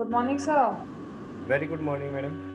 Good morning, sir. Very good morning, madam.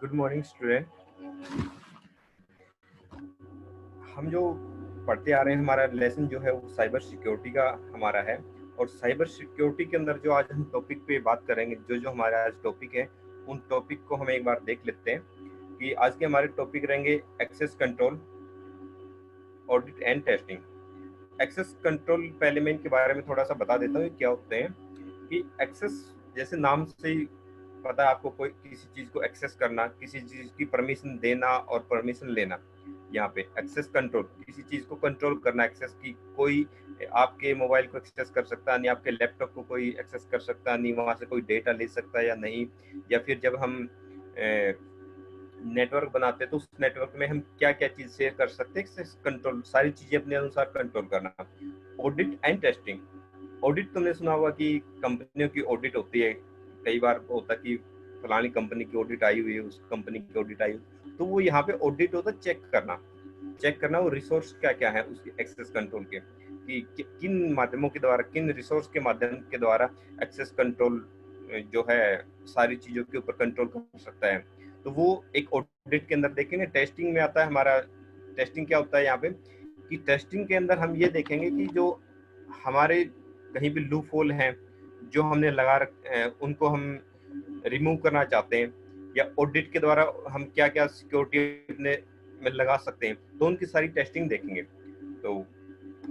Good morning student. हम जो पढ़ते आ रहे हैं, हमारा लेसन जो है वो साइबर सिक्योरिटी का हमारा है। और साइबर सिक्योरिटी के अंदर जो आज हम टॉपिक पे बात करेंगे, जो हमारा आज टॉपिक है, उन टॉपिक को हम एक बार देख लेते हैं कि आज के हमारे टॉपिक रहेंगे access control, audit and testing. Access control पहले मैं इनके बारे में थोड़ा सा बता देता हूँ क्या होते हैं। कि एक्सेस जैसे नाम से ही पता है आपको, कोई किसी चीज को एक्सेस करना, किसी चीज की परमिशन देना और परमिशन लेना। यहाँ पे एक्सेस कंट्रोल, किसी चीज को कंट्रोल करना। एक्सेस की कोई आपके मोबाइल को एक्सेस कर सकता है नहीं, आपके लैपटॉप को कोई एक्सेस कर सकता नहीं, वहां से कोई डेटा ले सकता है या नहीं। या फिर जब हम नेटवर्क बनाते हैं तो उस नेटवर्क में हम क्या क्या चीज शेयर कर सकते हैं, एक्सेस कंट्रोल, सारी चीजें अपने अनुसार कंट्रोल करना। Audit and testing. ऑडिट तुमने सुना होगा कि कंपनियों की ऑडिट होती है। कई बार होता है कि फलानी कंपनी की ऑडिट आई हुई है, उस कंपनी की ऑडिट आई हुई, तो वो यहाँ पे ऑडिट होता है चेक करना वो रिसोर्स क्या क्या है उसके एक्सेस कंट्रोल के, कि किन माध्यमों के द्वारा, किन रिसोर्स के माध्यम के द्वारा एक्सेस कंट्रोल जो है सारी चीजों के ऊपर कंट्रोल कर सकता है। तो वो एक ऑडिट के अंदर देखेंगे। टेस्टिंग में आता है हमारा, टेस्टिंग क्या होता है यहाँ पे, कि टेस्टिंग के अंदर हम ये देखेंगे कि जो हमारे कहीं भी लूप होल हैं जो हमने लगा रखे हैं, उनको हम रिमूव करना चाहते हैं, या ऑडिट के द्वारा हम क्या क्या सिक्योरिटी अपने में लगा सकते हैं, तो उनकी सारी टेस्टिंग देखेंगे। तो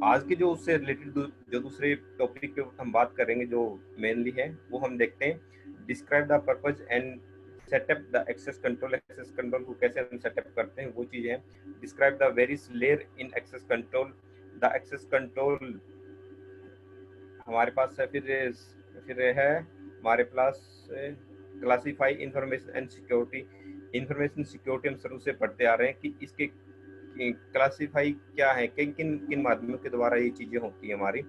आज के जो उससे रिलेटेड जो दूसरे टॉपिक पे हम बात करेंगे, जो मेनली है, वो हम देखते हैं describe the purpose and setup the access control. Access control को कैसे हम सेटअप करते हैं वो चीजें हैं। Describe the various layer in access control. The access control हमारे पास है, फिर है हमारे पास classify information and security. Information security हम शुरू से पढ़ते आ रहे हैं कि इसके क्लासीफाई क्या है, किन किन किन माध्यमों के द्वारा ये चीजें होती है। हमारी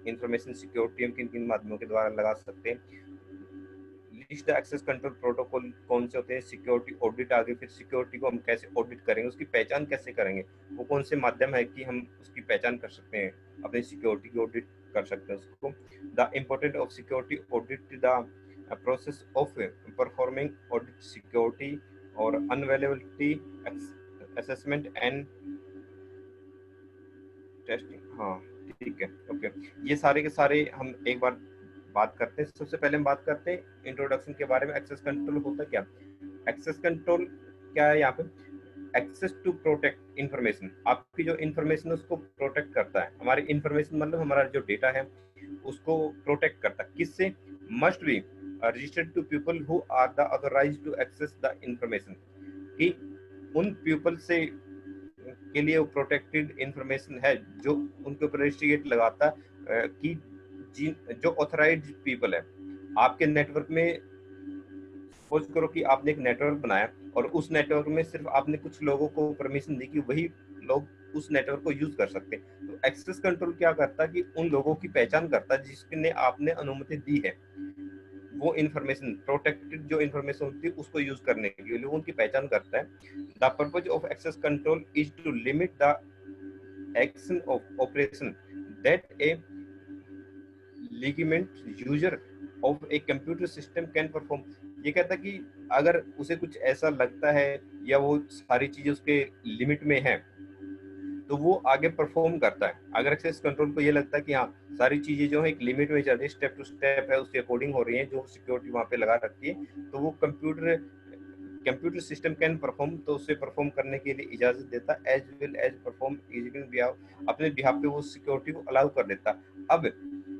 इंफॉर्मेशन सिक्योरिटी हम किन किन माध्यमों के द्वारा लगा सकते हैं। List the access control protocol कौन से होते हैं। सिक्योरिटी ऑडिट आगे, फिर सिक्योरिटी को हम कैसे ऑडिट करेंगे, उसकी पहचान कैसे करेंगे, वो कौन से माध्यम है कि हम उसकी पहचान कर सकते हैं, अपनी सिक्योरिटी की ऑडिट कर सकते हैं उसको। The important of security audit, the process of performing audit security और अनअवेलेबिलिटी असेसमेंट एंड टेस्टिंग। हाँ ठीक है, ओके। ये सारे के सारे हम एक बार बात करते हैं। सबसे पहले हम बात करते हैं इंट्रोडक्शन के बारे में। एक्सेस कंट्रोल होता क्या। एक्सेस कंट्रोल क्या है यहाँ पे, एक्सेस टू प्रोटेक्ट इंफॉर्मेशन। आपकी जो इंफॉर्मेशन है उसको प्रोटेक्ट करता है। हमारी इंफॉर्मेशन मतलब हमारा जो डेटा है उसको प्रोटेक्ट करता है। किससे, must be registered to people who are the authorised to access the information. कि उन पीपल से के लिए वो प्रोटेक्टेड इंफॉर्मेशन है जो उनके ऊपर रजिस्ट्रेट लगाता है, कि जो ऑथराइज्ड पीपल है आपके नेटवर्क में। सपोज करो कि आपने एक नेटवर्क बनाया और उस नेटवर्क में सिर्फ आपने कुछ लोगों को परमिशन दी कि वही लोग उस नेटवर्क को यूज कर सकते हैं। तो एक्सेस कंट्रोल क्या करता है कि उन लोगों की पहचान करता है जिसने आपने अनुमति दी है, वो इन्फॉर्मेशन, प्रोटेक्टेड जो इन्फॉर्मेशन होती है उसको यूज करने के लिए लोगों की पहचान करता है। The purpose of access control is to limit the action of operation that a legitimate user of a computer system can perform। ये कहता है कि अगर उसे कुछ ऐसा लगता है या वो सारी चीजें उसके लिमिट में है तो वो आगे परफॉर्म करता है। अगर एक्सेस कंट्रोल को ये लगता है कि हाँ सारी चीजें जो है एक लिमिट में चल रही है, स्टेप टू स्टेप है, उसके अकॉर्डिंग हो रही है, जो सिक्योरिटी वहां पे लगा रखती है, तो वो कंप्यूटर सिस्टम कैन परफॉर्म, तो उसे परफॉर्म करने के लिए इजाजत देता है। एज वेल एज परफॉर्म अपने बिहाफ पे वो सिक्योरिटी को अलाउ कर देता है। अब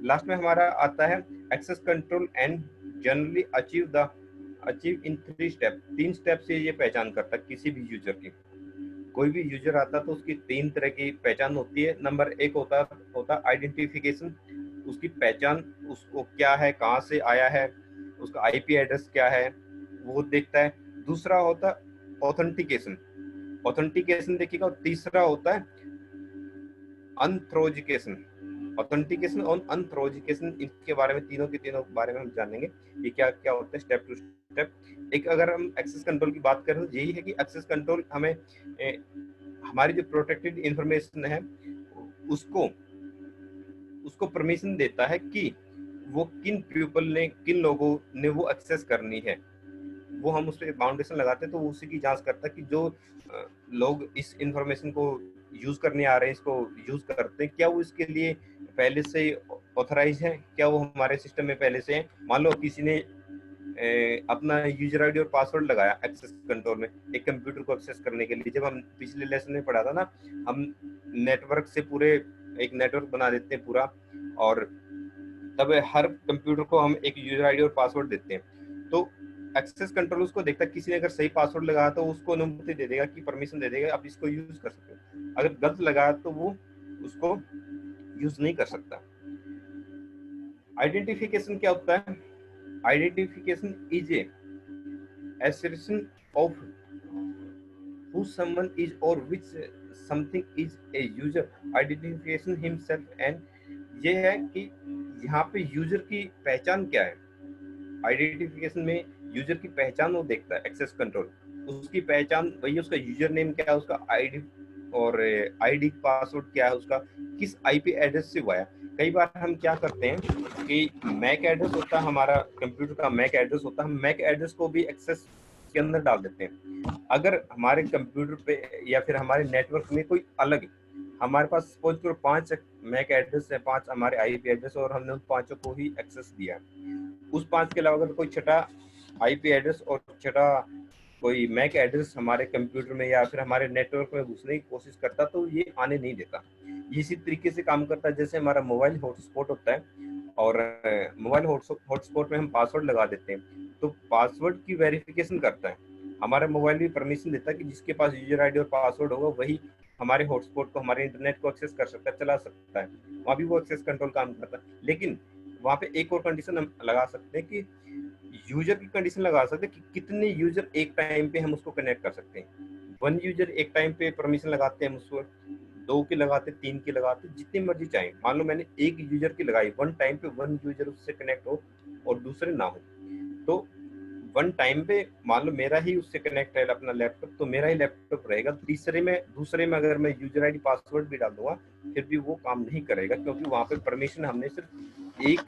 लास्ट में हमारा आता है access control and generally achieve in 3 step. 3 step से ये पहचान करता है किसी भी यूजर की। कोई भी यूजर आता तो उसकी 3 तरह की पहचान होती है। नंबर 1 होता आइडेंटिफिकेशन, उसकी पहचान, उसको क्या है, कहाँ से आया है, उसका आईपी एड्रेस क्या है, वो देखता है। दूसरा होता है ऑथेंटिकेशन। ऑथेंटिकेशन देखिएगा। और तीसरा होता है अनथ्रोजिकेशन। ऑथेंटिकेशन और अनथ्रोजिकेशन, इनके बारे में तीनों के तीनों बारे में हम जानेंगे ये क्या क्या होता है स्टेप टू स्टेप। एक अगर हम एक्सेस कंट्रोल की बात करें तो यही है कि एक्सेस कंट्रोल हमें हमारी जो प्रोटेक्टेड इंफॉर्मेशन है उसको उसको परमिशन देता है कि वो किन पीपल ने, किन लोगों ने वो एक्सेस करनी है। वो हम उस पर बाउंडेशन लगाते हैं तो उसी की जांच करता है कि जो लोग इस इंफॉर्मेशन को यूज करने आ रहे हैं, इसको यूज करते हैं, क्या वो इसके लिए पहले से ऑथराइज है, क्या वो हमारे सिस्टम में पहले से है। मान लो किसी ने अपना यूजर आईडी और पासवर्ड लगाया एक्सेस कंट्रोल में एक कंप्यूटर को एक्सेस करने के लिए। जब हम पिछले लेसन में पढ़ा था ना, हम नेटवर्क से पूरे एक नेटवर्क बना देते हैं पूरा, और तब हर कंप्यूटर को हम एक यूजर आईडी और पासवर्ड देते हैं। तो एक्सेस कंट्रोल उसको देखता है, किसी ने अगर सही पासवर्ड लगाया तो उसको अनुमति दे देगा कि परमिशन दे देगा, आप इसको यूज कर सकते हो। अगर गलत लगाया तो वो उसको यूज नहीं कर सकता। आइडेंटिफिकेशन क्या होता है? Identification is a assertion of who someone is or which something is a user identification himself and ये है कि यहाँ पे यूजर की पहचान क्या है। आइडेंटिफिकेशन में यूजर की पहचान वो देखता है एक्सेस कंट्रोल। उसकी पहचान वही, उसका यूजर नेम क्या है, उसका आईडी और आईडी पासवर्ड क्या है, उसका किस आईपी एड्रेस से हुआ है। कई बार हम क्या करते हैं कि मैक एड्रेस होता है हमारा, कंप्यूटर का मैक एड्रेस होता है, हम मैक एड्रेस को भी एक्सेस के अंदर डाल देते हैं। अगर हमारे कंप्यूटर पे या फिर हमारे नेटवर्क में कोई अलग, हमारे पास सपोज करो 5 मैक एड्रेस है, 5 हमारे आईपी एड्रेस, और हमने उन 5 को ही एक्सेस दिया। उस 5 के अलावा अगर कोई छठा आईपी एड्रेस और छठा कोई मैक एड्रेस हमारे कंप्यूटर में या फिर हमारे नेटवर्क में घुसने की कोशिश करता तो ये आने नहीं देता। ये इसी तरीके से काम करता है जैसे हमारा मोबाइल हॉटस्पॉट होता है, और मोबाइल हॉटस्पॉट में हम पासवर्ड लगा देते हैं तो पासवर्ड की वेरिफिकेशन करता है। हमारा मोबाइल भी परमिशन देता है कि जिसके पास यूजर आईडी और पासवर्ड होगा वही हमारे हॉटस्पॉट को, हमारे इंटरनेट को एक्सेस कर सकता है, चला सकता है। वहाँ भी वो एक्सेस कंट्रोल काम करता है। लेकिन वहाँ पे एक और कंडीशन हम लगा सकते हैं कि यूजर की कंडीशन लगा सकते हैं कि कितने यूजर एक टाइम पे हम उसको कनेक्ट कर सकते हैं। 1 यूजर एक टाइम पे परमिशन लगाते हैं हम उसको, 2 की लगाते, 3 की लगाते, जितनी मर्जी चाहें। मान लो मैंने एक यूजर की लगाई, 1 टाइम पे 1 यूजर उससे कनेक्ट हो और दूसरे ना हो, तो 1 टाइम पे मान लो मेरा ही उससे कनेक्ट है अपना लैपटॉप, तो मेरा ही लैपटॉप रहेगा। दूसरे में अगर मैं यूजर आईडी पासवर्ड भी डाल दूंगा फिर भी वो काम नहीं करेगा, क्योंकि वहां पे परमिशन हमने सिर्फ एक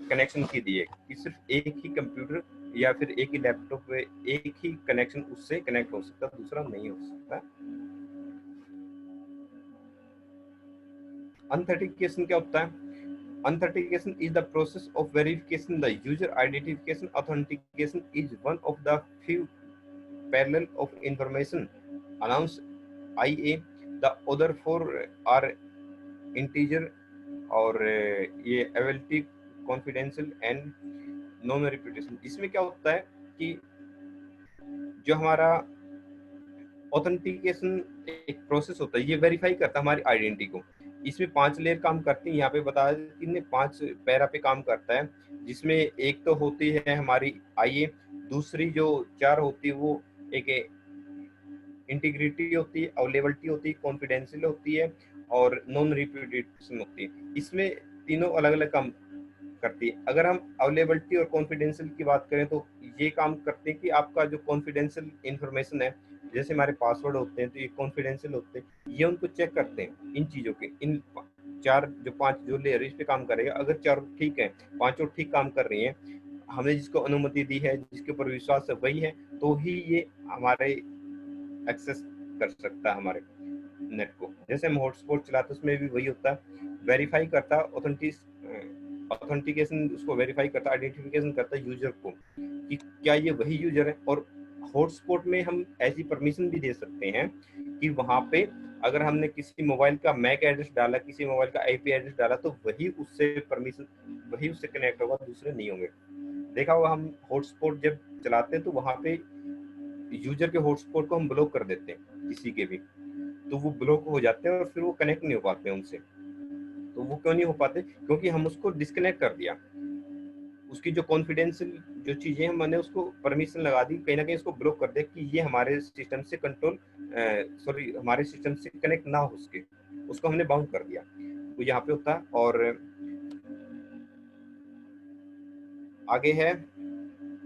कनेक्शन की दी है कि सिर्फ एक ही कंप्यूटर या फिर एक ही लैपटॉप पे एक ही कनेक्शन उससे कनेक्ट हो सकता, दूसरा नहीं हो सकता। अनथेंटिकेशन क्या होता है? Authentication is the process of verification the user identification. Authentication is one of the few parallel of information announced IA. The other 4 are integer और ये ability, confidential and non reputation। इसमें क्या होता है कि जो हमारा ऑथेंटिकेशन एक प्रोसेस होता है, ये वेरीफाई करता है हमारी आइडेंटिटी को। इसमें 5 लेयर काम करती हैं। यहाँ पे बताया कि 5 पैरा पे काम करता है, जिसमें एक तो होती है हमारी आईए, दूसरी जो 4 होती है वो एक इंटीग्रिटी होती है, अवेलेबिलिटी होती है, कॉन्फिडेंशियल होती है और नॉन रिप्यूटेशन होती है। इसमें तीनों अलग अलग काम करती है। अगर हम अवेलेबिलिटी और कॉन्फिडेंशियल की बात करें तो ये काम करते हैं कि आपका जो कॉन्फिडेंशियल इंफॉर्मेशन है, जैसे हमारे पासवर्ड होते हैं तो ये कॉन्फिडेंशियल होते हैं, ये उनको चेक करते हैं। इन चीजों के इन 5 जो लेयर इस पे काम करेगा, अगर 4 ठीक है, 5 ठीक काम कर रही हैं, हमने जिसको अनुमति दी है, जिसके ऊपर विश्वास है वही है, तो ही ये हमारे एक्सेस कर सकता है हमारे नेट को। जैसे हम हॉटस्पॉट चलाते हैं उसमें भी वही होता है, वेरीफाई करता है, ऑथेंटिकेशन उसको वेरीफाई करता है, आइडेंटिफिकेशन करता है यूजर को कि क्या ये वही यूजर है। और हॉटस्पॉट में हम ऐसी परमिशन भी दे सकते हैं कि वहां पे अगर हमने किसी मोबाइल का मैक एड्रेस डाला, किसी मोबाइल का आईपी एड्रेस डाला, तो वही उससे कनेक्ट होगा, दूसरे नहीं होंगे। देखा होगा हम हॉटस्पॉट जब चलाते हैं तो वहां पे यूजर के हॉटस्पॉट को हम ब्लॉक कर देते हैं किसी के भी, तो वो ब्लॉक हो जाते हैं और फिर वो कनेक्ट नहीं हो पाते हैं उनसे। तो वो क्यों नहीं हो पाते? क्योंकि हम उसको डिस्कनेक्ट कर दिया, उसकी जो कॉन्फिडेंशियल जो चीजें हैं मैंने उसको परमिशन लगा दी, कहीं ना कहीं उसको ब्लॉक कर दिया कि ये हमारे सिस्टम से कंट्रोल हमारे सिस्टम से कनेक्ट ना हो, उसको हमने बाउंड कर दिया। तो यहाँ पे होता है। और आगे है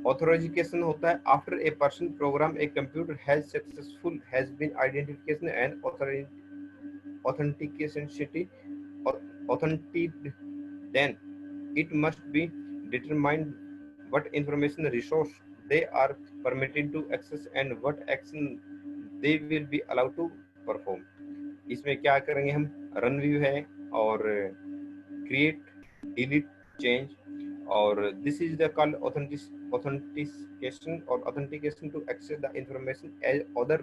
ऑथराइजेशन होता है after a person program a computer has successful has been identification and authentication authentic, then it must be determined what information resource they are permitted to access and what action they will be allowed to perform। इसमें क्या करेंगे हम? Run view है और create, delete, change, और this is the called authentication और authentication to access the information as other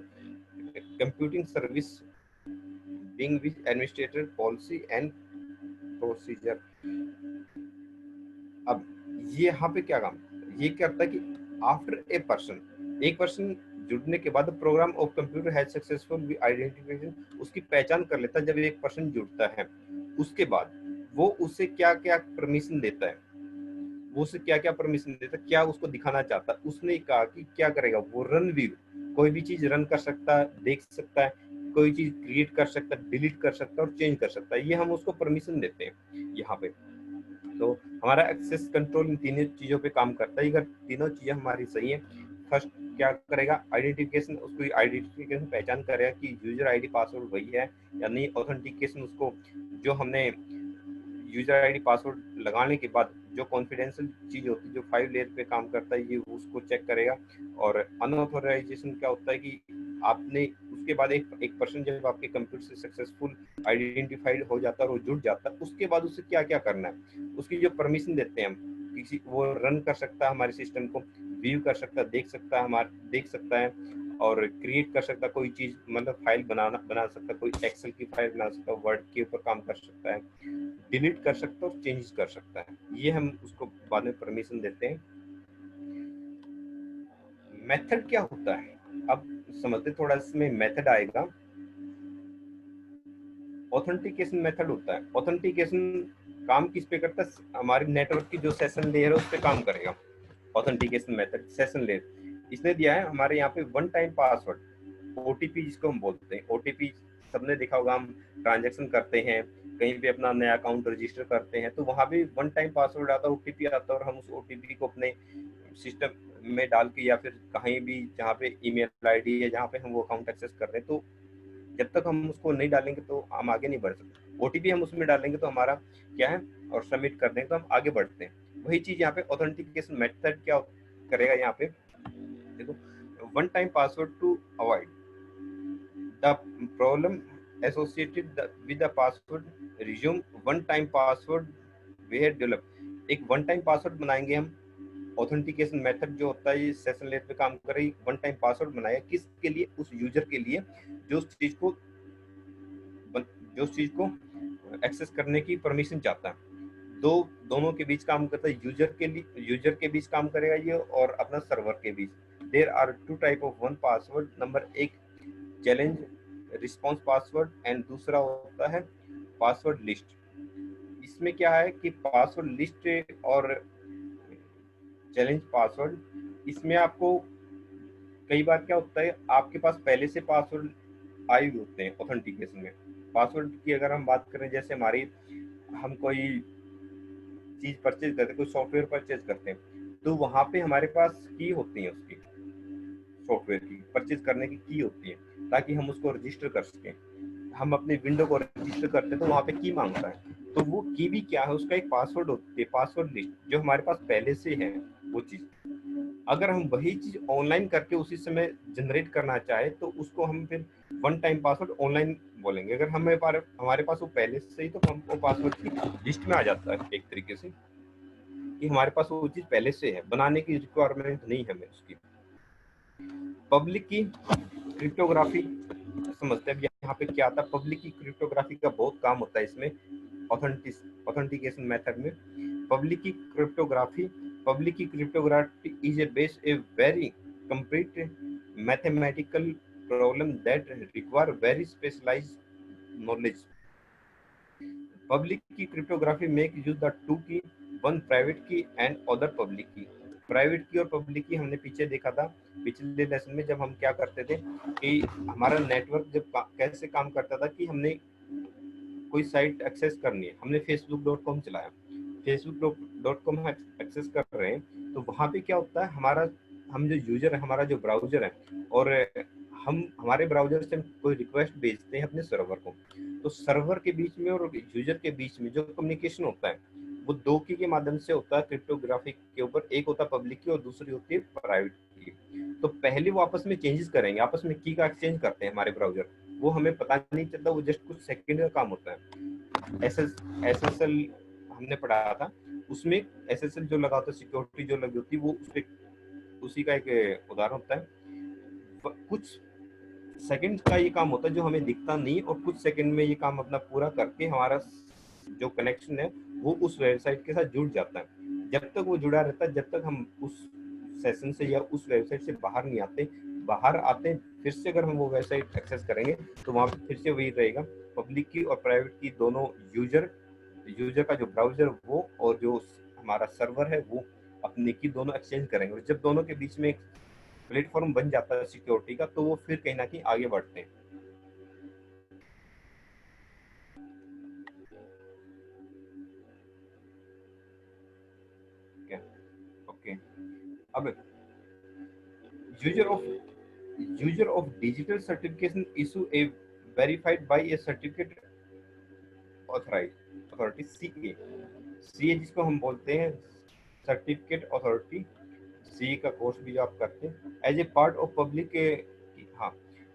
computing service being with administrator policy and procedure. अब ये यहाँ पे क्या काम, ये क्या करता है कि आफ्टर ए पर्सन, एक पर्सन जुड़ने के बाद program of computer has successful identification, उसकी पहचान कर लेता है। जब एक पर्सन जुड़ता है उसके बाद वो उसे क्या क्या परमिशन देता है, वो उसे क्या क्या परमिशन देता है, क्या उसको दिखाना चाहता है। उसने कहा कि क्या करेगा वो, रन व्यू, कोई भी चीज रन कर सकता है, देख सकता है, कोई चीज क्रिएट कर सकता है, डिलीट कर सकता है और चेंज कर सकता है। ये हम उसको परमिशन देते हैं यहाँ पे। तो हमारा एक्सेस कंट्रोल इन तीनों चीजों पे काम करता है। अगर तीनों चीजें हमारी सही है, फर्स्ट क्या करेगा, आइडेंटिफिकेशन, उसको आइडेंटिफिकेशन पहचान करेगा कि यूजर आईडी पासवर्ड वही है या नहीं। ऑथेंटिकेशन, उसको जो हमने यूजर आईडी पासवर्ड लगाने के बाद जो कॉन्फिडेंशियल चीज होती है जो 5 लेयर पे काम करता है, ये उसको चेक करेगा। और अनऑथराइजेशन क्या होता है कि आपने उसके बाद एक पर्सन जब आपके कंप्यूटर से सक्सेसफुल आइडेंटिफाइड हो जाता है और वो जुड़ जाता है, उसके बाद उसे क्या क्या करना है, उसकी जो परमिशन देते हैं हम, किसी वो रन कर सकता है हमारे सिस्टम को, व्यू कर सकता है, देख सकता है और क्रिएट कर सकता है कोई चीज, मतलब फाइल बना सकता है, कोई एक्सेल की फाइल बना सकता है, वर्ड के ऊपर काम कर सकता है, डिलीट कर सकता है और चेंज कर सकता है। ये हम उसको बाद में परमिशन देते हैं। मेथड क्या होता है, अब समझते थोड़ा, इसमें मेथड आएगा। ऑथेंटिकेशन मेथड होता है। ऑथेंटिकेशन काम किस पे करता है, हमारी नेटवर्क की जो सेशन लेयर है उस पे काम करेगा। ऑथेंटिकेशन मेथड सेशन लेयर इसने दिया है हमारे यहाँ पे वन टाइम पासवर्ड, ओटीपी जिसको हम बोलते हैं। ओटीपी सबने देखा होगा, हम ट्रांजैक्शन करते हैं, कहीं पे अपना नया अकाउंट रजिस्टर करते हैं तो वहां भी वन टाइम पासवर्ड आता है, ओटीपी आता है, और हम उस ओटीपी को अपने सिस्टम में डाल के या फिर कहीं भी जहाँ पे ईमेल आईडी है जहाँ पे हम वो अकाउंट एक्सेस कर रहे हैं, तो जब तक हम उसको नहीं डालेंगे तो हम आगे नहीं बढ़ सकते। ओटीपी हम उसमें डालेंगे तो हमारा क्या है, और सबमिट कर देंगे तो हम आगे बढ़ते हैं। वही चीज यहाँ पे ऑथेंटिकेशन मेथड क्या करेगा, यहाँ पे देखो, one time password to avoid the problem associated with the password, resume one time password where develop. एक वन टाइम पासवर्ड बनाएंगे हम। ऑथेंटिकेशन मेथड जो होता है ये सेशन लेयर पे काम कर रही, वन टाइम पासवर्ड बनाया किसके लिए, उस यूजर के लिए जो उस चीज को एक्सेस करने की परमिशन चाहता है। दोनों के बीच काम करता है, यूजर के बीच काम करेगा ये और अपना सर्वर के बीच। There are two type of one password, number एक चैलेंज रिस्पॉन्स पासवर्ड एंड दूसरा होता है पासवर्ड लिस्ट। इसमें क्या है कि पासवर्ड लिस्ट और चैलेंज पासवर्ड, इसमें आपको कई बार क्या होता है, आपके पास पहले से पासवर्ड आए हुए होते हैं ऑथेंटिकेशन में। पासवर्ड की अगर हम बात करें, जैसे हम कोई चीज परचेज करते हैं, कोई सॉफ्टवेयर परचेज करते हैं, तो वहां पे हमारे पास की होती है, उसकी सॉफ्टवेयर की परचेज करने की की होती है ताकि हम उसको रजिस्टर कर सकें। हम अपने विंडो को रजिस्टर करते हैं तो वहां पे की मांगता है, तो वो की भी क्या है, उसका एक पासवर्ड होती है, पासवर्ड लिस्ट जो हमारे पास पहले से है वो चीज। अगर हम वही चीज ऑनलाइन करके उसी समय जनरेट करना चाहे तो उसको हम फिर वन टाइम पासवर्ड ऑनलाइन बोलेंगे। अगर हमारे पास वो पहले से ही, तो हम वो पासवर्ड की लिस्ट में आ जाता है एक तरीके से, कि हमारे पास वो चीज पहले से है, बनाने की रिक्वायरमेंट नहीं है हमें उसकी। पब्लिक की क्रिप्टोग्राफी समझते हैं। यहाँ पे क्या आता है, पब्लिक की क्रिप्टोग्राफी का बहुत काम होता है इसमें ऑथेंटिकेशन मेथड में। Public key cryptography is a base a very complete mathematical problem that require very specialised knowledge. Public key cryptography make use the two key, one private key and other public key. Private key और public की हमने पीछे देखा था पिछले lesson में, जब हम क्या करते थे कि हमारा नेटवर्क जब कैसे काम करता था कि हमने कोई साइट एक्सेस करनी है, हमने facebook.com चलाया, facebook.com एक्सेस कर रहे हैं, तो वहां पे क्या होता है, हम जो यूजर है, हमारा जो ब्राउजर है, और हम हमारे ब्राउजर से कोई रिक्वेस्ट भेजते हैं अपने सर्वर को, तो सर्वर के बीच में और यूजर के बीच में जो कम्युनिकेशन होता है वो दो की के माध्यम से होता है क्रिप्टोग्राफिक के ऊपर। एक होता है पब्लिक की और दूसरी होती है प्राइवेट की। तो पहले वो आपस में चेंजेस करेंगे, आपस में की का एक्सचेंज करते हैं हमारे ब्राउजर, वो हमें पता नहीं चलता, वो जस्ट कुछ सेकंड का काम होता है। एसएसएल हमने पढ़ा था, उसमें एसएसएल जो लगा होता है, सिक्योरिटी जो लगी होती है, वो उसी का एक उदाहरण होता है। कुछ सेकंड का ये काम होता है जो हमें दिखता नहीं, और कुछ सेकंड में ये काम अपना पूरा करके हमारा जो कनेक्शन है वो उस वेबसाइट के साथ जुड़ जाता है। जब तक वो जुड़ा रहता है, जब तक हम उस सेशन से या उस वेबसाइट से बाहर नहीं आते, बाहर आते फिर से अगर हम वो वेबसाइट एक्सेस करेंगे तो वहां पे फिर से वही रहेगा, पब्लिक की और प्राइवेट की दोनों यूजर का जो ब्राउजर वो और जो हमारा सर्वर है वो अपने की दोनों एक्सचेंज करेंगे। और जब दोनों के बीच में एक प्लेटफॉर्म बन जाता है सिक्योरिटी का, तो वो फिर कहीं ना कहीं आगे बढ़ते हैं। क्या ओके। अब user of digital certification issue A verified bye A certificate authority CA जिसको हम बोलते हैं सर्टिफिकेट अथॉरिटी। सी का कोर्स भी जो आप करते हैं as a part of public. हाँ,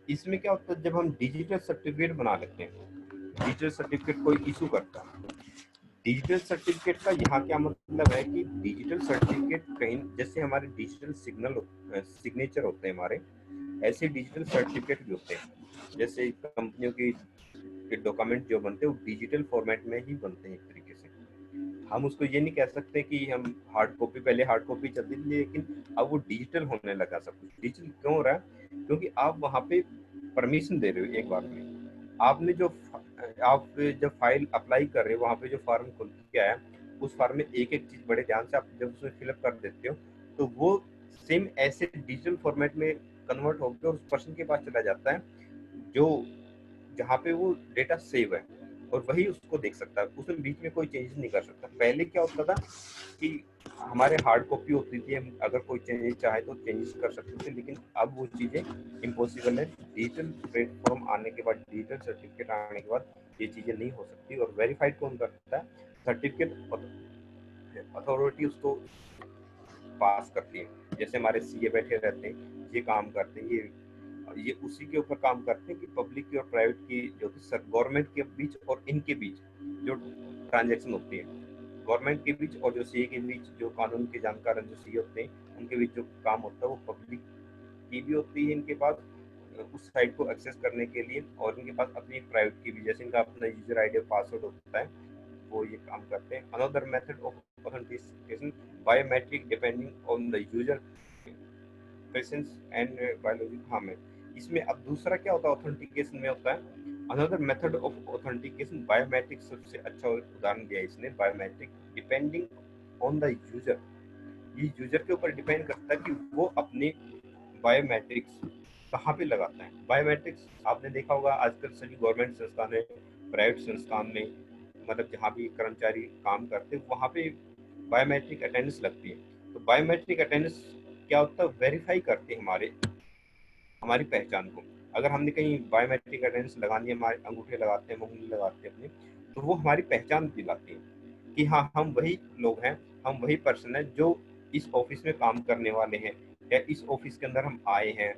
इसमें क्या होता है, जब हम डिजिटल सर्टिफिकेट बना लेते हैं, डिजिटल सर्टिफिकेट कोई इशू करता है, डिजिटल सर्टिफिकेट का यहाँ क्या मतलब है कि डिजिटल सर्टिफिकेट कहीं जैसे हमारे डिजिटल सिग्नेचर होते हैं हमारे, ऐसे डिजिटल सर्टिफिकेट भी होते हैं। जैसे कंपनियों के डॉक्यूमेंट जो बनते हैं वो डिजिटल फॉर्मेट में ही बनते हैं एक तरीके से। हम उसको ये नहीं कह सकते कि हम हार्ड कॉपी, पहले हार्ड कॉपी चलती थी लेकिन अब वो डिजिटल होने लगा। सब कुछ डिजिटल क्यों हो रहा है? क्योंकि आप वहाँ पे परमिशन दे रहे हो एक बार में। आपने जो आप जब फाइल अप्लाई कर रहे हो, वहाँ पे जो फॉर्म खुल के आया, उस फॉर्म में एक एक चीज बड़े ध्यान से आप जब उसमें फिलअप कर देते हो, तो वो सेम ऐसे डिजिटल फॉर्मेट में कन्वर्ट होकर उस पर्सन के पास चला जाता है जो जहाँ पे वो डेटा सेव है, और वही उसको देख सकता है, उसमें बीच में कोई चेंजेस नहीं कर सकता। पहले क्या होता था कि हमारे हार्ड कॉपी होती थी, हम अगर कोई चेंजेस चाहे तो चेंजेस कर सकते थे, लेकिन अब वो चीज़ें इम्पॉसिबल है। डिजिटल प्लेटफॉर्म आने के बाद, डिजिटल सर्टिफिकेट आने के बाद ये चीज़ें नहीं हो सकती। और वेरीफाइड कौन करता है? सर्टिफिकेट अथॉरिटी उसको पास करती है। जैसे हमारे सीए बैठे रहते हैं, ये काम करते हैं, ये उसी के ऊपर काम करते हैं कि पब्लिक की और प्राइवेट की जो गवर्नमेंट के बीच और इनके बीच जो ट्रांजेक्शन होती है, गवर्नमेंट के बीच और जो सीए के बीच, जो कानून के जानकार जो सीए होते हैं उनके बीच जो काम होता है वो पब्लिक की भी होती है इनके पास उस साइट को एक्सेस करने के लिए, और इनके पास अपनी प्राइवेट की भी, जैसे इनका अपना यूजर आईडी पासवर्ड होता है, वो ये काम करते हैं। Another method of authentication biometric depending on the user presence and biology. हाँ, में इसमें अब दूसरा क्या होता है ऑथेंटिकेशन में होता है another method of authentication biometric. सबसे अच्छा उदाहरण दिया इसने, biometric depending on the user. ये यूजर के ऊपर डिपेंड करता है कि वो अपने बायोमेट्रिक्स कहाँ पे लगाता है। बायोमेट्रिक्स आपने देखा होगा आजकल सभी गवर्नमेंट संस्थान है, प्राइवेट संस्थान में, मतलब जहाँ भी कर्मचारी काम करते हैं वहाँ पे बायोमेट्रिक अटेंडेंस लगती है। तो बायोमेट्रिक अटेंडेंस क्या होता है, वेरीफाई करते हैं हमारी पहचान को। अगर हमने कहीं बायोमेट्रिक अटेंडेंस लगानी है, हमारे अंगूठे लगाते हैं, उंगली लगाते हैं अपने, तो वो हमारी पहचान दिलाती है कि हाँ हम वही लोग हैं, हम वही पर्सन है जो इस ऑफिस में काम करने वाले हैं, या इस ऑफिस के अंदर हम आए हैं।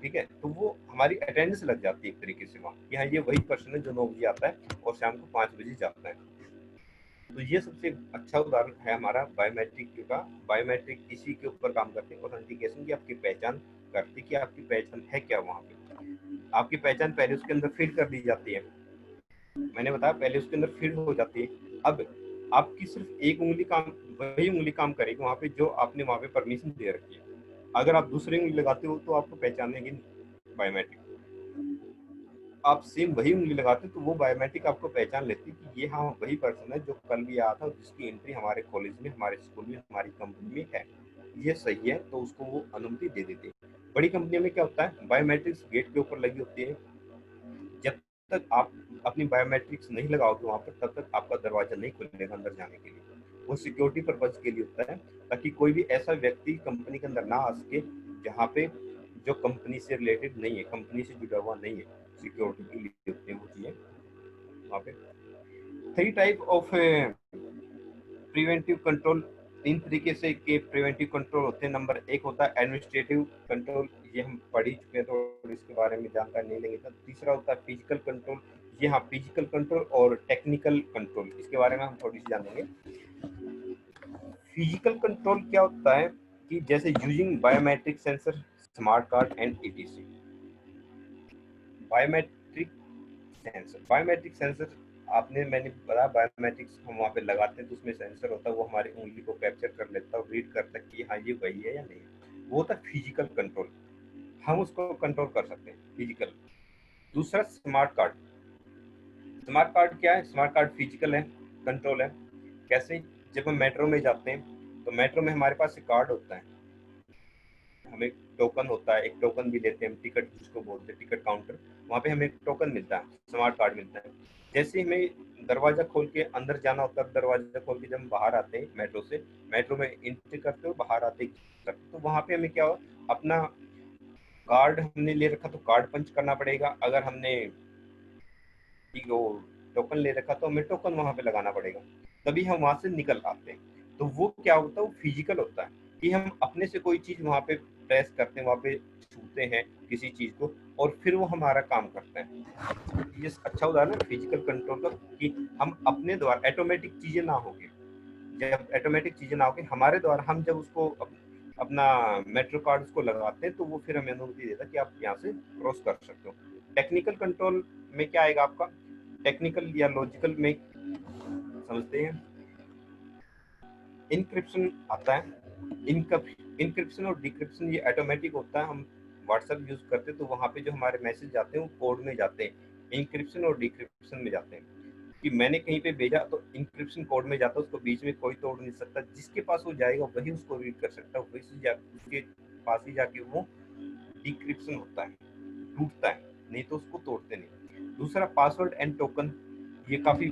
ठीक है, तो वो हमारी अटेंडेंस लग जाती है एक तरीके से वहाँ कि हाँ ये वही पर्सन है जो 9 बजे आता है और शाम को 5 बजे जाता है। तो ये सबसे अच्छा उदाहरण है हमारा बायोमेट्रिक का। बायोमेट्रिक इसी के ऊपर काम करते हैं, ऑथेंटिकेशन की आपकी पहचान करती कि आपकी पहचान है क्या। वहाँ पे आपकी पहचान पहले उसके अंदर फीड कर दी जाती है, मैंने बताया पहले उसके अंदर फीड हो जाती है। अब आपकी सिर्फ एक उंगली काम, वही उंगली काम करेगी वहाँ पे जो आपने वहाँ पे परमिशन दे रखी है। अगर आप दूसरी उंगली लगाते हो तो आपको पहचानेगी नहीं बायोमेट्रिक। आप सेम वही उंगली लगाते तो वो बायोमेट्रिक आपको पहचान लेती कि ये हाँ वही पर्सन है जो कल भी आया था और जिसकी एंट्री हमारे कॉलेज में, हमारे स्कूल में, हमारी कंपनी में है, ये सही है, तो उसको वो अनुमति दे देती है। बड़ी कंपनियों में क्या होता है, बायोमेट्रिक्स गेट के ऊपर लगी होती है, जब तक आप अपनी बायोमेट्रिक्स नहीं लगाओगे वहां पर तब तक आपका दरवाजा नहीं खुलेगा अंदर जाने के लिए। वो सिक्योरिटी पर्पज के लिए होता है, ताकि कोई भी ऐसा व्यक्ति कंपनी के अंदर ना आ सके जहाँ पे जो कंपनी से रिलेटेड नहीं है, कंपनी से जुड़ा हुआ नहीं है। सिक्योरिटी के लिए होते हैं वो चीजें वहाँ पे। 3 टाइप ऑफ प्रिवेंटिव कंट्रोल, 3 तरीके से के प्रिवेंटिव कंट्रोल होते हैं। नंबर 1 होता है एडमिनिस्ट्रेटिव कंट्रोल, ये हम पढ़ ही चुके हैं तो इसके बारे में जानकारी नहीं लेंगे। तीसरा होता है फिजिकल कंट्रोल, ये हाँ फिजिकल कंट्रोल और टेक्निकल कंट्रोल, इसके बारे में हम थोड़ी सी जानेंगे। फिजिकल कंट्रोल क्या होता है कि जैसे using biometric sensor, smart card and etc. Biometric biometric sensor आपने मैंने बताया, बायोमेट्रिक्स हम वहाँ पे लगाते हैं तो उसमें सेंसर होता है, वो हमारी उंगली को कैप्चर कर लेता है और रीड करता है कि हाँ ये वही है या नहीं। वो होता है फिजिकल कंट्रोल, हम उसको कंट्रोल कर सकते हैं फिजिकल। दूसरा स्मार्ट कार्ड, स्मार्ट कार्ड क्या है, स्मार्ट कार्ड फिजिकल है, कंट्रोल है। कैसे, जब हम मेट्रो में जाते हैं तो मेट्रो में हमारे पास एक कार्ड होता है, हमें टोकन होता है, एक टोकन भी लेते हैं हम, टिकट जिसको बोलते हैं टिकट काउंटर, वहाँ पे हमें एक टोकन मिलता है, स्मार्ट कार्ड मिलता है। जैसे हमें दरवाजा खोल के अंदर जाना होता है, दरवाजा खोल के जब हम बाहर आते हैं मेट्रो से, मेट्रो में एंट्री करते हो बाहर आते तो वहाँ पे हमें क्या हो, अपना कार्ड हमने ले रखा तो कार्ड पंच करना पड़ेगा, अगर हमने वो टोकन ले रखा तो हमें टोकन वहां पे लगाना पड़ेगा, तभी हम वहां से निकल आते हैं। तो वो क्या होता है, वो फिजिकल होता है कि हम अपने से कोई चीज वहां पे प्रेस करते हैं, वहां पे छूते हैं किसी चीज को और फिर वो हमारा काम करता है। ये अच्छा उदाहरण है फिजिकल कंट्रोल का, कि हम अपने द्वारा ऑटोमेटिक चीजें ना होगी, जब ऑटोमेटिक चीजें ना होगी हमारे द्वारा, हम जब उसको अपना मेट्रो कार्ड उसको लगाते हैं तो वो फिर हमें अनुमति देता है कि आप यहाँ से क्रॉस कर सकते हो। टेक्निकल कंट्रोल में क्या आएगा आपका, टेक्निकल या लॉजिकल में समझते हैं, इनक्रिप्शन आता है। इनक्रिप्शन और डिक्रिप्शन ये ऑटोमेटिक होता है, हम व्हाट्सएप यूज करते हैं तो वहाँ पे जो हमारे मैसेज जाते हैं वो कोड में जाते हैं, इनक्रिप्शन और डिक्रिप्शन में जाते हैं। कि मैंने कहीं पे भेजा तो इंक्रिप्शन कोड में जाता है, उसको बीच में कोई तोड़ नहीं सकता, जिसके पास वो जाएगा वही उसको रीड कर सकता है, वही उसके पास ही जाके वो डिक्रिप्शन होता है, टूटता है, नहीं तो उसको तोड़ते नहीं। दूसरा पासवर्ड एंड टोकन, ये काफी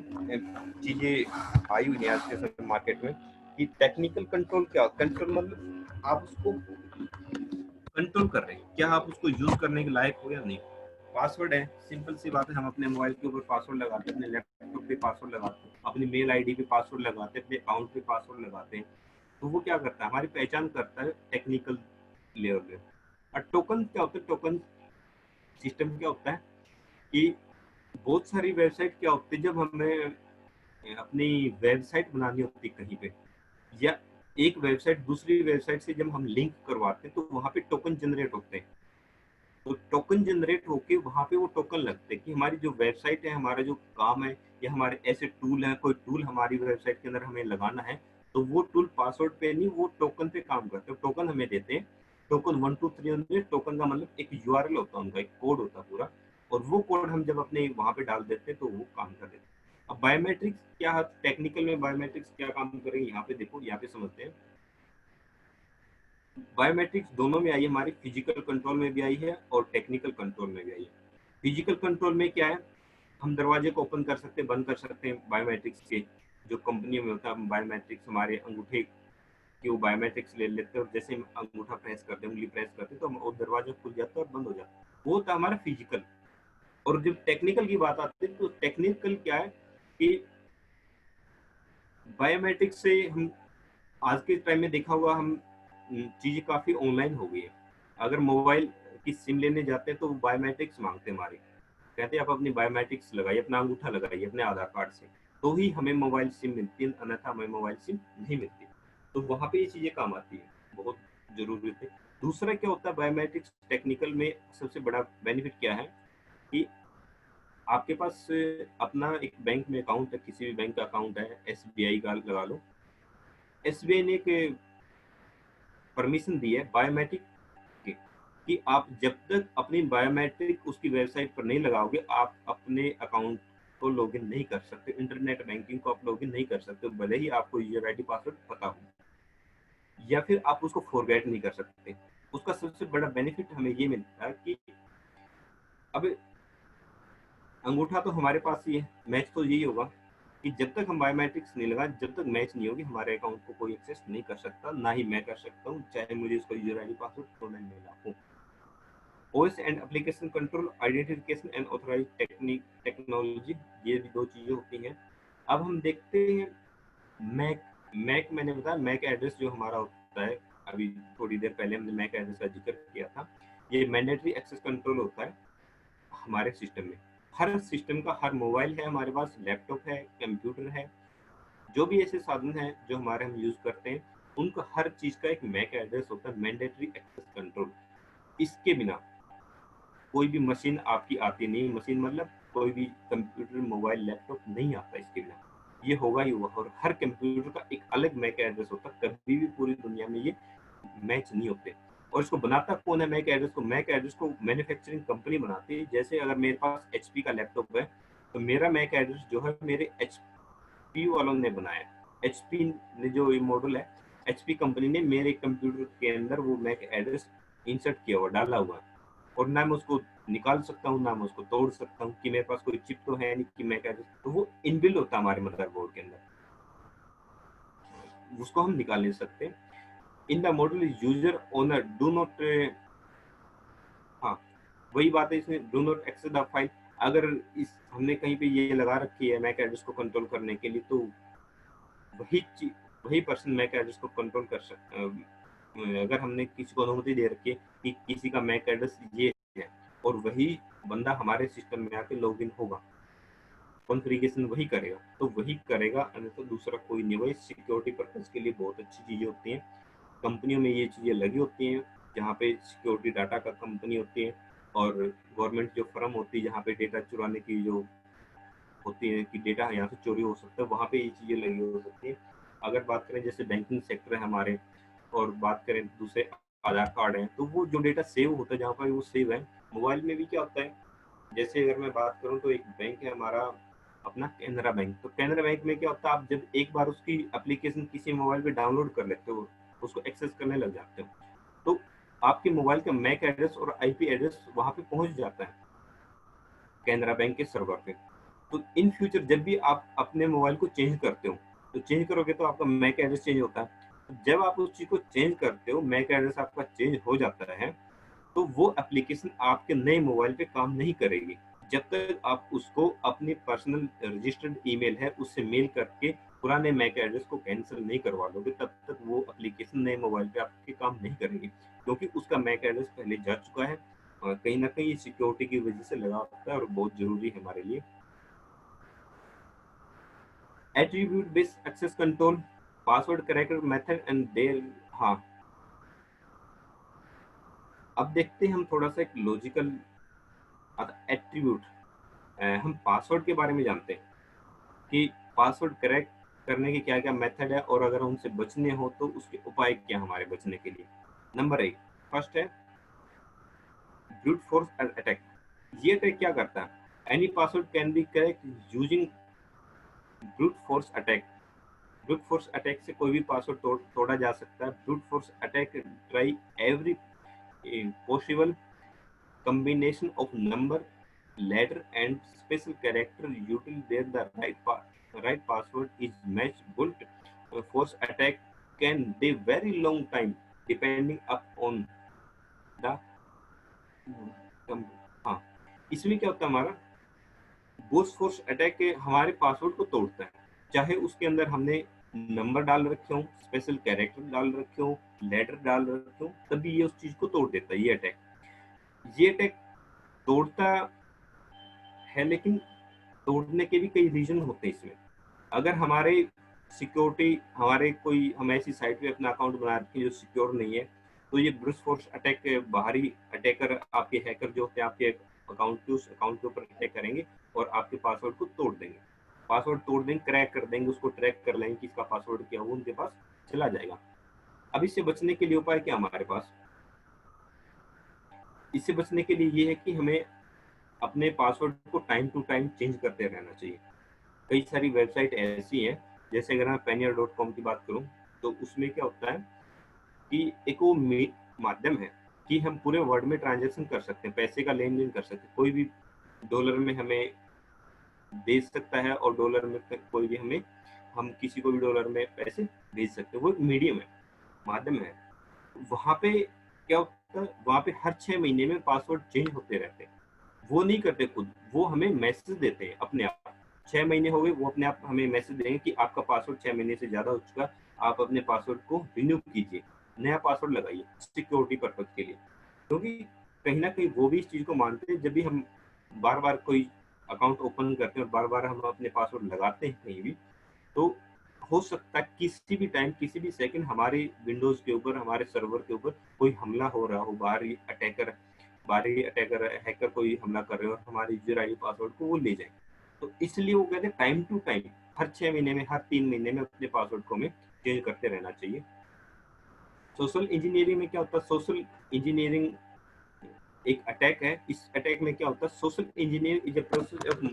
चीजें आई हुई है आज के समय मार्केट में। कि टेक्निकल कंट्रोल क्या, कंट्रोल मतलब आप उसको कंट्रोल कर रहे हैं, क्या आप उसको यूज करने के लायक हो या नहीं। पासवर्ड है, सिंपल सी बात है, हम अपने मोबाइल के ऊपर पासवर्ड लगाते हैं, अपने लैपटॉप पे पासवर्ड लगाते हैं, अपनी मेल आईडी पे पासवर्ड लगाते हैं, अपने अकाउंट पे पासवर्ड लगाते हैं। तो वो क्या करता है, हमारी पहचान करता है टेक्निकल लेवल पे। और टोकन क्या होता है, टोकन सिस्टम क्या होता है कि बहुत सारी वेबसाइट क्या होती है, जब हमें अपनी वेबसाइट बनानी होती है कहीं पे, या एक वेबसाइट दूसरी वेबसाइट से जब हम लिंक करवाते हैं तो वहाँ पे टोकन जनरेट होते हैं। तो टोकन जनरेट होके वहाँ पे वो टोकन लगते हैं कि हमारी जो वेबसाइट है, हमारा जो काम है, या हमारे ऐसे टूल है, कोई टूल हमारी वेबसाइट के अंदर हमें लगाना है, तो वो टूल पासवर्ड पे नहीं, वो टोकन पे काम करते हैं, टोकन हमें देते हैं। टोकन 1 2 3, टोकन का मतलब एक यूआरएल होता है उनका, एक कोड होता है पूरा, और वो कोड हम जब अपने वहाँ पे डाल देते हैं तो वो काम कर देते हैं। अब बायोमेट्रिक्स क्या, टेक्निकल में बायोमेट्रिक्स क्या काम करेंगे, यहाँ पे देखो, यहाँ पे समझते हैं। बायोमेट्रिक्स दोनों में आई है, हमारी फिजिकल कंट्रोल में भी आई है और टेक्निकल कंट्रोल में भी आई है। फिजिकल कंट्रोल में क्या है, हम दरवाजे को ओपन कर सकते हैं, बंद कर सकते हैं बायोमेट्रिक्स के, जो कंपनी में होता है बायोमेट्रिक्स, हमारे अंगूठे की वो बायोमेट्रिक्स ले लेते हैं और जैसे हम अंगूठा प्रेस करते हैं, उंगली प्रेस करते हैं तो वो दरवाजा खुल जाता है और बंद हो जाता है। वो होता है हमारा फिजिकल। और जब टेक्निकल की बात आती है तो टेक्निकल क्या है कि बायोमेट्रिक्स से हम आज के टाइम में देखा होगा, हम चीजें काफी ऑनलाइन हो गई है। अगर मोबाइल की सिम लेने जाते हैं तो बायोमेट्रिक्स मांगते हैं हमारे, कहते हैं आप अपनी बायोमेट्रिक्स लगाइए, अपना अंगूठा लगाइए अपने आधार कार्ड से, तो ही हमें मोबाइल सिम मिलती है, अन्यथा हमें मोबाइल सिम नहीं मिलती। तो वहाँ पे ये चीजें काम आती है, बहुत जरूरी थे। दूसरा क्या होता है बायोमेट्रिक्स टेक्निकल में, सबसे बड़ा बेनिफिट क्या है कि आपके पास अपना एक बैंक में अकाउंट है, किसी भी बैंक का अकाउंट है, एसबीआई का लगा लो, एसबीआई ने एक परमिशन दी है बायोमेट्रिक की, कि आप जब तक अपनी बायोमेट्रिक उसकी वेबसाइट पर नहीं लगाओगे, आप अपने अकाउंट को लॉगिन नहीं कर सकते, इंटरनेट बैंकिंग को आप लॉगिन नहीं कर सकते, भले ही आपको यूजर आईडी पासवर्ड पता हो, या फिर आप उसको फॉरगेट नहीं कर सकते। उसका सबसे बड़ा बेनिफिट हमें ये मिलता है कि अब अंगूठा तो हमारे पास ही है, मैच तो यही होगा कि जब तक हम बायोमेट्रिक्स नहीं लगा, जब तक मैच नहीं होगी, हमारे अकाउंट को कोई एक्सेस नहीं कर सकता, ना ही मैं कर सकता हूँ, चाहे मुझे उसका यूजर आईडी पासवर्ड क्यों नहीं मिला हो। OS and application control, identification and authorise technology, ये भी दो चीजें होती हैं। अब हम देखते हैं मैक। मैक मैंने बताया, मैक एड्रेस जो हमारा होता है, अभी थोड़ी देर पहले हमने मैक एड्रेस का जिक्र किया था, ये मैंडेटरी एक्सेस कंट्रोल होता है हमारे सिस्टम में। हर सिस्टम का, हर मोबाइल है हमारे पास, लैपटॉप है, कंप्यूटर है, जो भी ऐसे साधन हैं जो हमारे हम यूज करते हैं, उनका हर चीज का एक मैक एड्रेस होता है, मैंडेटरी एक्सेस कंट्रोल। इसके बिना कोई भी मशीन आपकी आती नहीं, मशीन मतलब कोई भी कंप्यूटर, मोबाइल, लैपटॉप नहीं आता इसके बिना, ये होगा ही होगा। और हर कंप्यूटर का एक अलग मैक एड्रेस होता है, कभी भी पूरी दुनिया में ये मैच नहीं होते। और इसको बनाता कौन है मैक एड्रेस को? मैक एड्रेस को मैन्युफैक्चरिंग कंपनी बनाती है। जैसे अगर मेरे पास एचपी का लैपटॉप है, तो मेरा मैक एड्रेस जो है मेरे एचपी वालों ने बनाया। एचपी ने जो ये मॉडल है, एचपी कंपनी ने मेरे कंप्यूटर के अंदर वो मैक एड्रेस इंसर्ट किया हुआ, डाला हुआ है। और ना मैं उसको निकाल सकता हूँ, ना मैं उसको तोड़ सकता हूँ, कि मेरे पास कोई चिप तो है नहीं कि मैक एड्रेस, तो वो इनबिल्ट होता है हमारे मदरबोर्ड के अंदर, उसको हम निकाल नहीं सकते। In the model user owner do not, हाँ वही बात है इसमें, do not access the file. अगर इस हमने कहीं पे ये लगा रखी है मैक एड्रेस को कंट्रोल करने के लिए, तो वही वही पर्सन मैक एड्रेस को कंट्रोल कर सकता है। अगर हमने किसी को अनुमति दे रखी है कि किसी का मैक एड्रेस ये है, और वही बंदा हमारे सिस्टम में आके लॉग इन होगा, कॉन्फ़िगरेशन वही करेगा, तो वही करेगा, अन्यथा दूसरा कोई नहीं होगा। सिक्योरिटी पर्पज के लिए बहुत अच्छी चीजें होती हैं, कंपनियों में ये चीजें लगी होती हैं, जहाँ पे सिक्योरिटी डाटा का कंपनी होती है, और गवर्नमेंट जो फर्म होती है जहाँ पे डेटा चुराने की जो होती है कि डेटा यहाँ से चोरी हो सकता है, वहाँ पे ये चीजें लगी हो सकती है। अगर बात करें जैसे बैंकिंग सेक्टर है हमारे, और बात करें दूसरे आधार कार्ड है, तो वो जो डेटा सेव होता है जहाँ पर वो सेव है। मोबाइल में भी क्या होता है, जैसे अगर मैं बात करूँ तो एक बैंक है हमारा अपना कैनरा बैंक, तो कैनरा बैंक में क्या होता है, आप जब एक बार उसकी एप्लीकेशन किसी मोबाइल पे डाउनलोड कर लेते हो, उसको एक्सेस करने लग जाते हो, तो आपके मोबाइल का मैक एड्रेस और आईपी एड्रेस वहां पे पहुंच जाता है कैनरा बैंक के सर्वर पे। तो इन फ्यूचर जब भी आप अपने मोबाइल को चेंज करते हो, तो चेंज करोगे तो आपका मैक एड्रेस चेंज होता है। जब आप उस चीज को चेंज करते हो, मैक एड्रेस आपका चेंज हो जाता है, तो वो एप्लीकेशन आपके नए मोबाइल पे काम नहीं करेगी जब तक आप उसको अपनी पर्सनल रजिस्टर्ड ईमेल है उससे मेल करके पुराने मैक एड्रेस को कैंसिल नहीं करवा लोगे, तब तक वो एप्लीकेशन नए मोबाइल पे आपके काम नहीं करेगी, क्योंकि उसका मैक एड्रेस पहले जा चुका है। और कहीं ना कहीं सिक्योरिटी की वजह से लगा होता है, और बहुत जरूरी है हमारे लिए। Attribute based access control, password character method and there. हाँ, अब देखते हैं हम थोड़ा सा एक लॉजिकल एट्रीब्यूट। हम पासवर्ड के बारे में जानते हैं कि पासवर्ड करेक्ट करने के क्या क्या मेथड है, और अगर उनसे बचने हो तो उसके उपाय क्या हमारे बचने के लिए। नंबर एक, फर्स्ट है ब्रूट फोर्स अटैक। ये अटैक क्या करता है? Any password can be correct using brute force attack. Brute force attack से कोई भी पासवर्ड तोड़ा जा सकता है। Brute force attack try every possible combination of number, letter and special character until there the right password is matched. Brute force attack can be very long time depending upon the हाँ, इसमें क्या होता है हमारा brute force attack हमारे password को तोड़ता है, चाहे उसके अंदर हमने नंबर डाल रखे हो, स्पेशल कैरेक्टर डाल रखे हो, लेटर डाल रखे हो, तभी ये उस चीज को तोड़ देता है। ये अटैक तोड़ता है, लेकिन तोड़ने के भी कई रीजन होते हैं इसमें। अगर हमारे सिक्योरिटी, हमारे कोई हम ऐसी साइट पे अपना अकाउंट बना रखे जो सिक्योर नहीं है, तो ये ब्रूट फोर्स अटैक, बाहरी अटैकर, आपके हैकर जो होते हैं आपके अकाउंट के, उस अकाउंट के ऊपर अटैक करेंगे और आपके पासवर्ड को तोड़ देंगे। पासवर्ड तोड़ देंगे, क्रैक कर देंगे, उसको ट्रैक कर लेंगे कि इसका पासवर्ड क्या हो, उनके पास चला जाएगा। अब इससे बचने के लिए उपाय क्या हमारे पास? इससे बचने के लिए ये है कि हमें अपने पासवर्ड को टाइम टू टाइम चेंज करते रहना चाहिए। कई सारी वेबसाइट ऐसी हैं, जैसे अगर मैं payoneer.com की बात करूं, तो उसमें क्या होता है कि एक वो माध्यम है कि हम पूरे वर्ल्ड में ट्रांजैक्शन कर सकते हैं, पैसे का लेन देन कर सकते हैं। कोई भी डॉलर में हमें दे सकता है और डॉलर में कोई भी हमें, हम किसी को भी डॉलर में पैसे भेज सकते हैं। वो एक मीडियम है, माध्यम है। वहाँ पे क्या होता है, वहाँ पे हर 6 महीने में पासवर्ड चेंज होते रहते हैं। वो नहीं करते खुद, वो हमें मैसेज देते हैं अपने आप। 6 महीने हो गए, वो अपने आप हमें मैसेज देंगे कि आपका पासवर्ड 6 महीने से ज्यादा हो चुका, आप अपने पासवर्ड को रिन्यू कीजिए, नया पासवर्ड लगाइए सिक्योरिटी पर्पज के लिए। क्योंकि कहीं ना कहीं वो भी इस चीज को मानते हैं, जब भी हम बार बार कोई अकाउंट ओपन करते हैं और बार बार हम अपने पासवर्ड लगाते हैं कहीं भी, तो हो सकता है किसी भी टाइम, किसी भी सेकंड हमारे विंडोज के ऊपर, हमारे सर्वर के ऊपर कोई हमला हो रहा हो, बाहरी अटैकर हैकर कोई हमला कर रहे हो और हमारे यूजर आईडी पासवर्ड को वो ले जाए। तो इसलिए वो कहते हैं टाइम टू टाइम, हर 6 महीने में, हर 3 महीने में अपने पासवर्ड को हमें चेंज करते रहना चाहिए। सोशल इंजीनियरिंग में क्या होता है, सोशल इंजीनियरिंग एक अटैक है। इस अटैक में क्या होता है, social engineering is a process of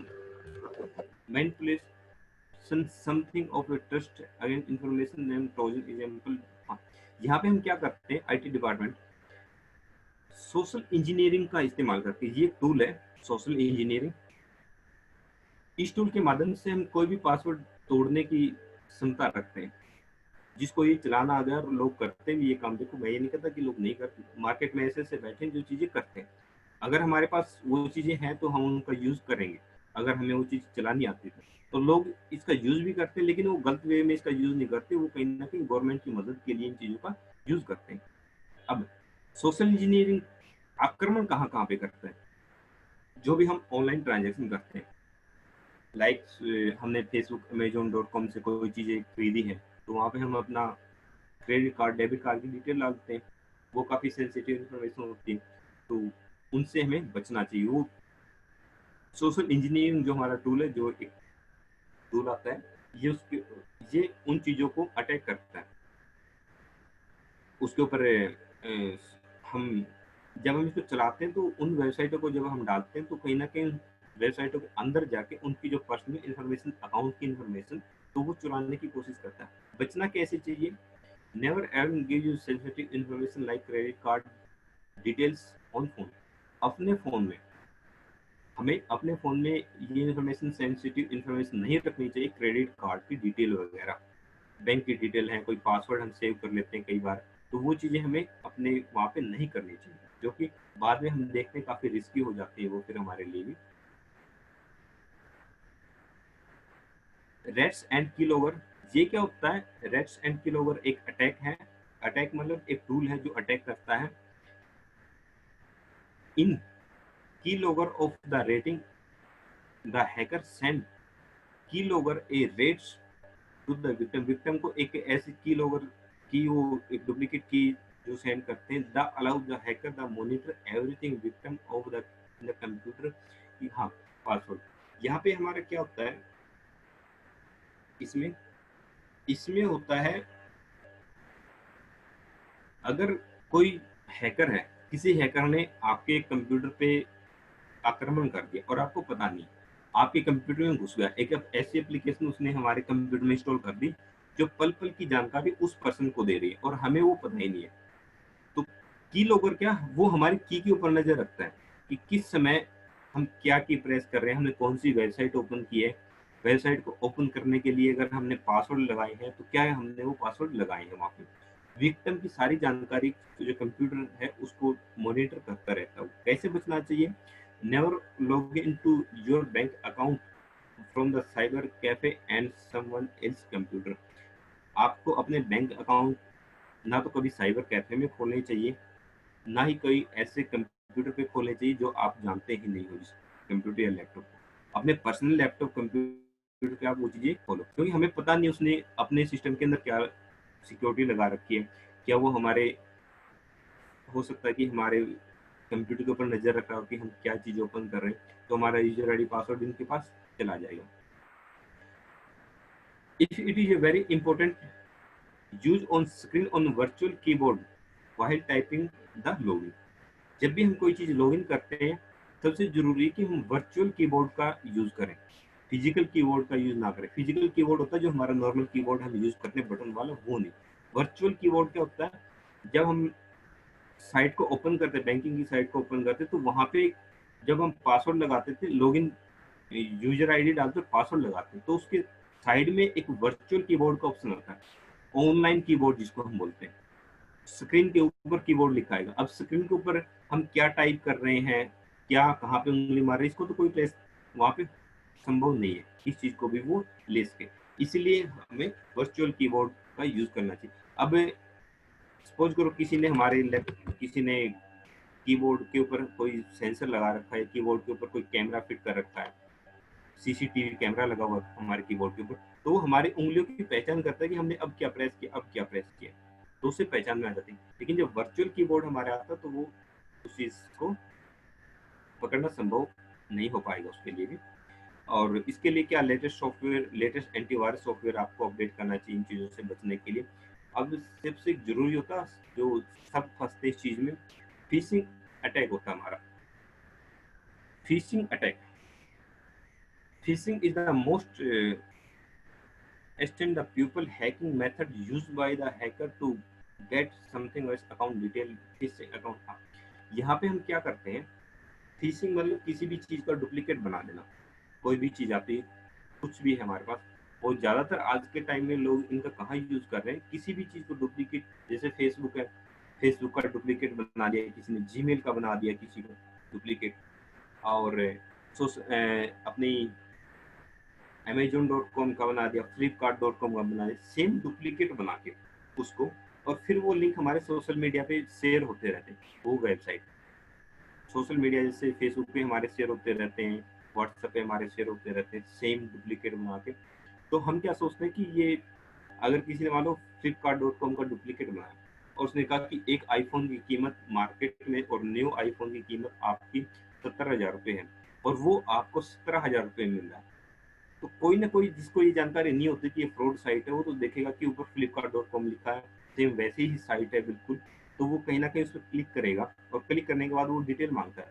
manipulation something of a trust against information and trojan example। हाँ, यहाँ पे हम क्या करते हैं, आईटी डिपार्टमेंट सोशल इंजीनियरिंग का इस्तेमाल करते हैं। ये एक टूल है सोशल इंजीनियरिंग। इस टूल के माध्यम से हम कोई भी पासवर्ड तोड़ने की क्षमता रखते हैं। जिसको ये चलाना आ गया और लोग करते भी ये काम, देखो मैं ये नहीं कहता कि लोग नहीं करते, मार्केट में ऐसे ऐसे बैठे हैं जो चीजें करते हैं। अगर हमारे पास वो चीजें हैं तो हम उनका यूज करेंगे। अगर हमें वो चीज चलानी आती है तो लोग इसका यूज भी करते हैं, लेकिन वो गलत वे में इसका यूज नहीं करते, वो कहीं ना कहीं गवर्नमेंट की मदद के लिए इन चीजों का यूज करते हैं। अब सोशल इंजीनियरिंग आक्रमण कहाँ कहाँ पे करते हैं, जो भी हम ऑनलाइन ट्रांजेक्शन करते हैं, लाइक हमने फेसबुक Amazon.com से कोई चीजें खरीदी है, तो वहाँ पे हम अपना क्रेडिट कार्ड, डेबिट कार्ड की डिटेल डालते हैं। वो काफी सेंसिटिव इंफॉर्मेशन होती है, तो उनसे हमें बचना चाहिए। वो सोशल इंजीनियरिंग जो हमारा टूल है, जो एक टूल आता है, ये उन चीजों को अटैक करता है। उसके ऊपर हम जब हम इसको चलाते हैं तो उन वेबसाइटों को जब हम डालते हैं तो कहीं ना कहीं वेबसाइटों के अंदर जाके उनकी जो पर्सनल इंफॉर्मेशन, अकाउंट की इंफॉर्मेशन, तो वो चुराने की कोशिश करता है। बचना कैसे चाहिए, never ever give you sensitive information like credit card details on phone. अपने फोन में, हमें अपने फोन में ये इंफॉर्मेशन, सेंसिटिव इंफॉर्मेशन नहीं रखनी चाहिए। क्रेडिट कार्ड की डिटेल वगैरह, बैंक की डिटेल है, कोई पासवर्ड हम सेव कर लेते हैं कई बार, तो वो चीजें हमें अपने वहाँ पे नहीं करनी चाहिए, जो कि बाद में हम देखते हैं काफी रिस्की हो जाती है वो फिर हमारे लिए भी। रेट्स एंड किल ओवर, ये क्या होता है, रेट्स एंड किल ओवर एक अटैक है। अटैक मतलब एक टूल है जो अटैक करता है in kill over of the rating the hacker send kill over a rats to the victim. Victim को एक ऐसी कील ओवर की, वो एक डुप्लीकेट की जो सेंड करते हैं। The allow the hacker the monitor everything victim of the computer की। हाँ, पासवर्ड यहाँ पे हमारा क्या होता है, इसमें इसमें होता है, अगर कोई हैकर है, किसी हैकर ने आपके कंप्यूटर पे आक्रमण कर दिया और आपको पता नहीं, आपके कंप्यूटर में घुस गया, एक ऐसी एप्लीकेशन उसने हमारे कंप्यूटर में इंस्टॉल कर दी जो पल पल की जानकारी उस पर्सन को दे रही है और हमें वो पता ही नहीं है। तो की लॉगर क्या, वो हमारी की के ऊपर नजर रखता है कि किस समय हम क्या की प्रेस कर रहे हैं, हमने कौन सी वेबसाइट ओपन की है। वेबसाइट को ओपन करने के लिए अगर हमने पासवर्ड लगाए हैं तो क्या है, हमने वो पासवर्ड लगाए हैं वहाँ पे। विक्टिम की सारी जानकारी जो कंप्यूटर है उसको मॉनिटर करता रहता है। कैसे बचना चाहिए, never log in to your bank account from the cyber cafe and someone else computer. आपको अपने बैंक अकाउंट ना तो कभी साइबर कैफे में खोलने चाहिए, ना ही कोई ऐसे कंप्यूटर पे खोलने चाहिए जो आप जानते ही नहीं हो, कंप्यूटर या लैपटॉप। अपने पर्सनल लैपटॉप, कंप्यूटर पे आप वो चीजें खोलो, क्योंकि हमें पता नहीं उसने अपने सिस्टम के अंदर क्या सिक्योरिटी लगा रखी है। क्या वो हमारे, हो सकता है कि हमारे कंप्यूटर के ऊपर नजर रख रहा हो कि हम क्या चीज ओपन कर रहे हैं, तो हमारा यूजर आईडी पासवर्ड इनके पास चला जाएगा। If it is a very important use on screen on virtual keyboard while typing the login। जब भी हम कोई चीज लॉगिन करते हैं, सबसे जरूरी है कि हम वर्चुअल कीबोर्ड का यूज करें, फिजिकल कीबोर्ड का यूज ना करें। फिजिकल कीबोर्ड होता है जो हमारा नॉर्मल कीबोर्ड हम यूज करते हैं बटन वाला, वो नहीं। वर्चुअल कीबोर्ड क्या होता है, जब हम साइट को ओपन करते, बैंकिंग की साइट को ओपन करते, तो वहां पे जब हम पासवर्ड लगाते थे, लॉगिन यूजर आईडी डालते पासवर्ड लगाते, तो उसके साइड में एक वर्चुअल कीबोर्ड का ऑप्शन आता है, ऑनलाइन कीबोर्ड जिसको हम बोलते हैं। स्क्रीन के ऊपर कीबोर्ड लिखा आएगा। अब स्क्रीन के ऊपर हम क्या टाइप कर रहे हैं, क्या कहाँ पे उंगली मार रहे हैं, इसको तो कोई प्लेस वहां पे संभव नहीं है इस चीज को भी वो ले सके। इसीलिए हमें वर्चुअल कीबोर्ड का यूज करना चाहिए। अब सपोज करो किसी ने कीबोर्ड के ऊपर कोई सेंसर लगा रखा है, कीबोर्ड के ऊपर कोई कैमरा फिट कर रखा है, सीसीटीवी कैमरा लगा हुआ है हमारे कीबोर्ड के ऊपर, तो वो हमारी उंगलियों की पहचान करता है कि हमने अब क्या प्रेस किया, अब क्या प्रेस किया, तो उससे पहचान में आ जाती है। लेकिन जब वर्चुअल कीबोर्ड हमारे आता तो वो उस चीज को पकड़ना संभव नहीं हो पाएगा उसके लिए भी। और इसके लिए क्या latest software, latest antivirus software आपको अपडेट करना चाहिए इन चीज़ों से बचने के लिए। अब सबसे जरूरी होता जो सब फंसते इस चीज़ में, फिशिंग अटैक होता है हमारा। Phishing attack, fishing is the most extend the pupil hacking method used by the hacker to get something as account detail, phishing account। यहाँ पे हम क्या करते हैं, फिशिंग मतलब किसी भी चीज का डुप्लीकेट बना देना। कोई भी चीज आती है, कुछ भी है हमारे पास, और ज्यादातर आज के टाइम में लोग इनका कहाँ यूज कर रहे हैं, किसी भी चीज को डुप्लीकेट, जैसे फेसबुक है, फेसबुक का डुप्लीकेट बना दिया किसी ने, जीमेल का बना दिया किसी को डुप्लीकेट, और अपनी Amazon.com का बना दिया, Flipkart.com का बना दिया, सेम डुप्लीकेट बना के उसको, और फिर वो लिंक हमारे सोशल मीडिया पे शेयर होते रहते हैं। वो वेबसाइट सोशल मीडिया जैसे फेसबुक पे हमारे शेयर होते रहते हैं, व्हाट्सएप पे हमारे शेयर होते रहते हैं, सेम डुप्लीकेट बना के। तो हम क्या सोचते हैं कि ये, अगर किसी ने मान लो Flipkart.com का डुप्लीकेट बनाया और उसने कहा कि एक आईफोन की कीमत मार्केट में, और न्यू आईफोन की कीमत आपकी 70,000 रुपये है, और वो आपको 17,000 रुपये मिल रहा है, तो कोई ना कोई जिसको ये जानकारी नहीं होती कि ये फ्रॉड साइट है, वो तो देखेगा कि ऊपर Flipkart.com लिखा है, सेम वैसे ही साइट है बिल्कुल, तो वो कहीं ना कहीं उस पर क्लिक करेगा, और क्लिक करने के बाद वो डिटेल मांगता है।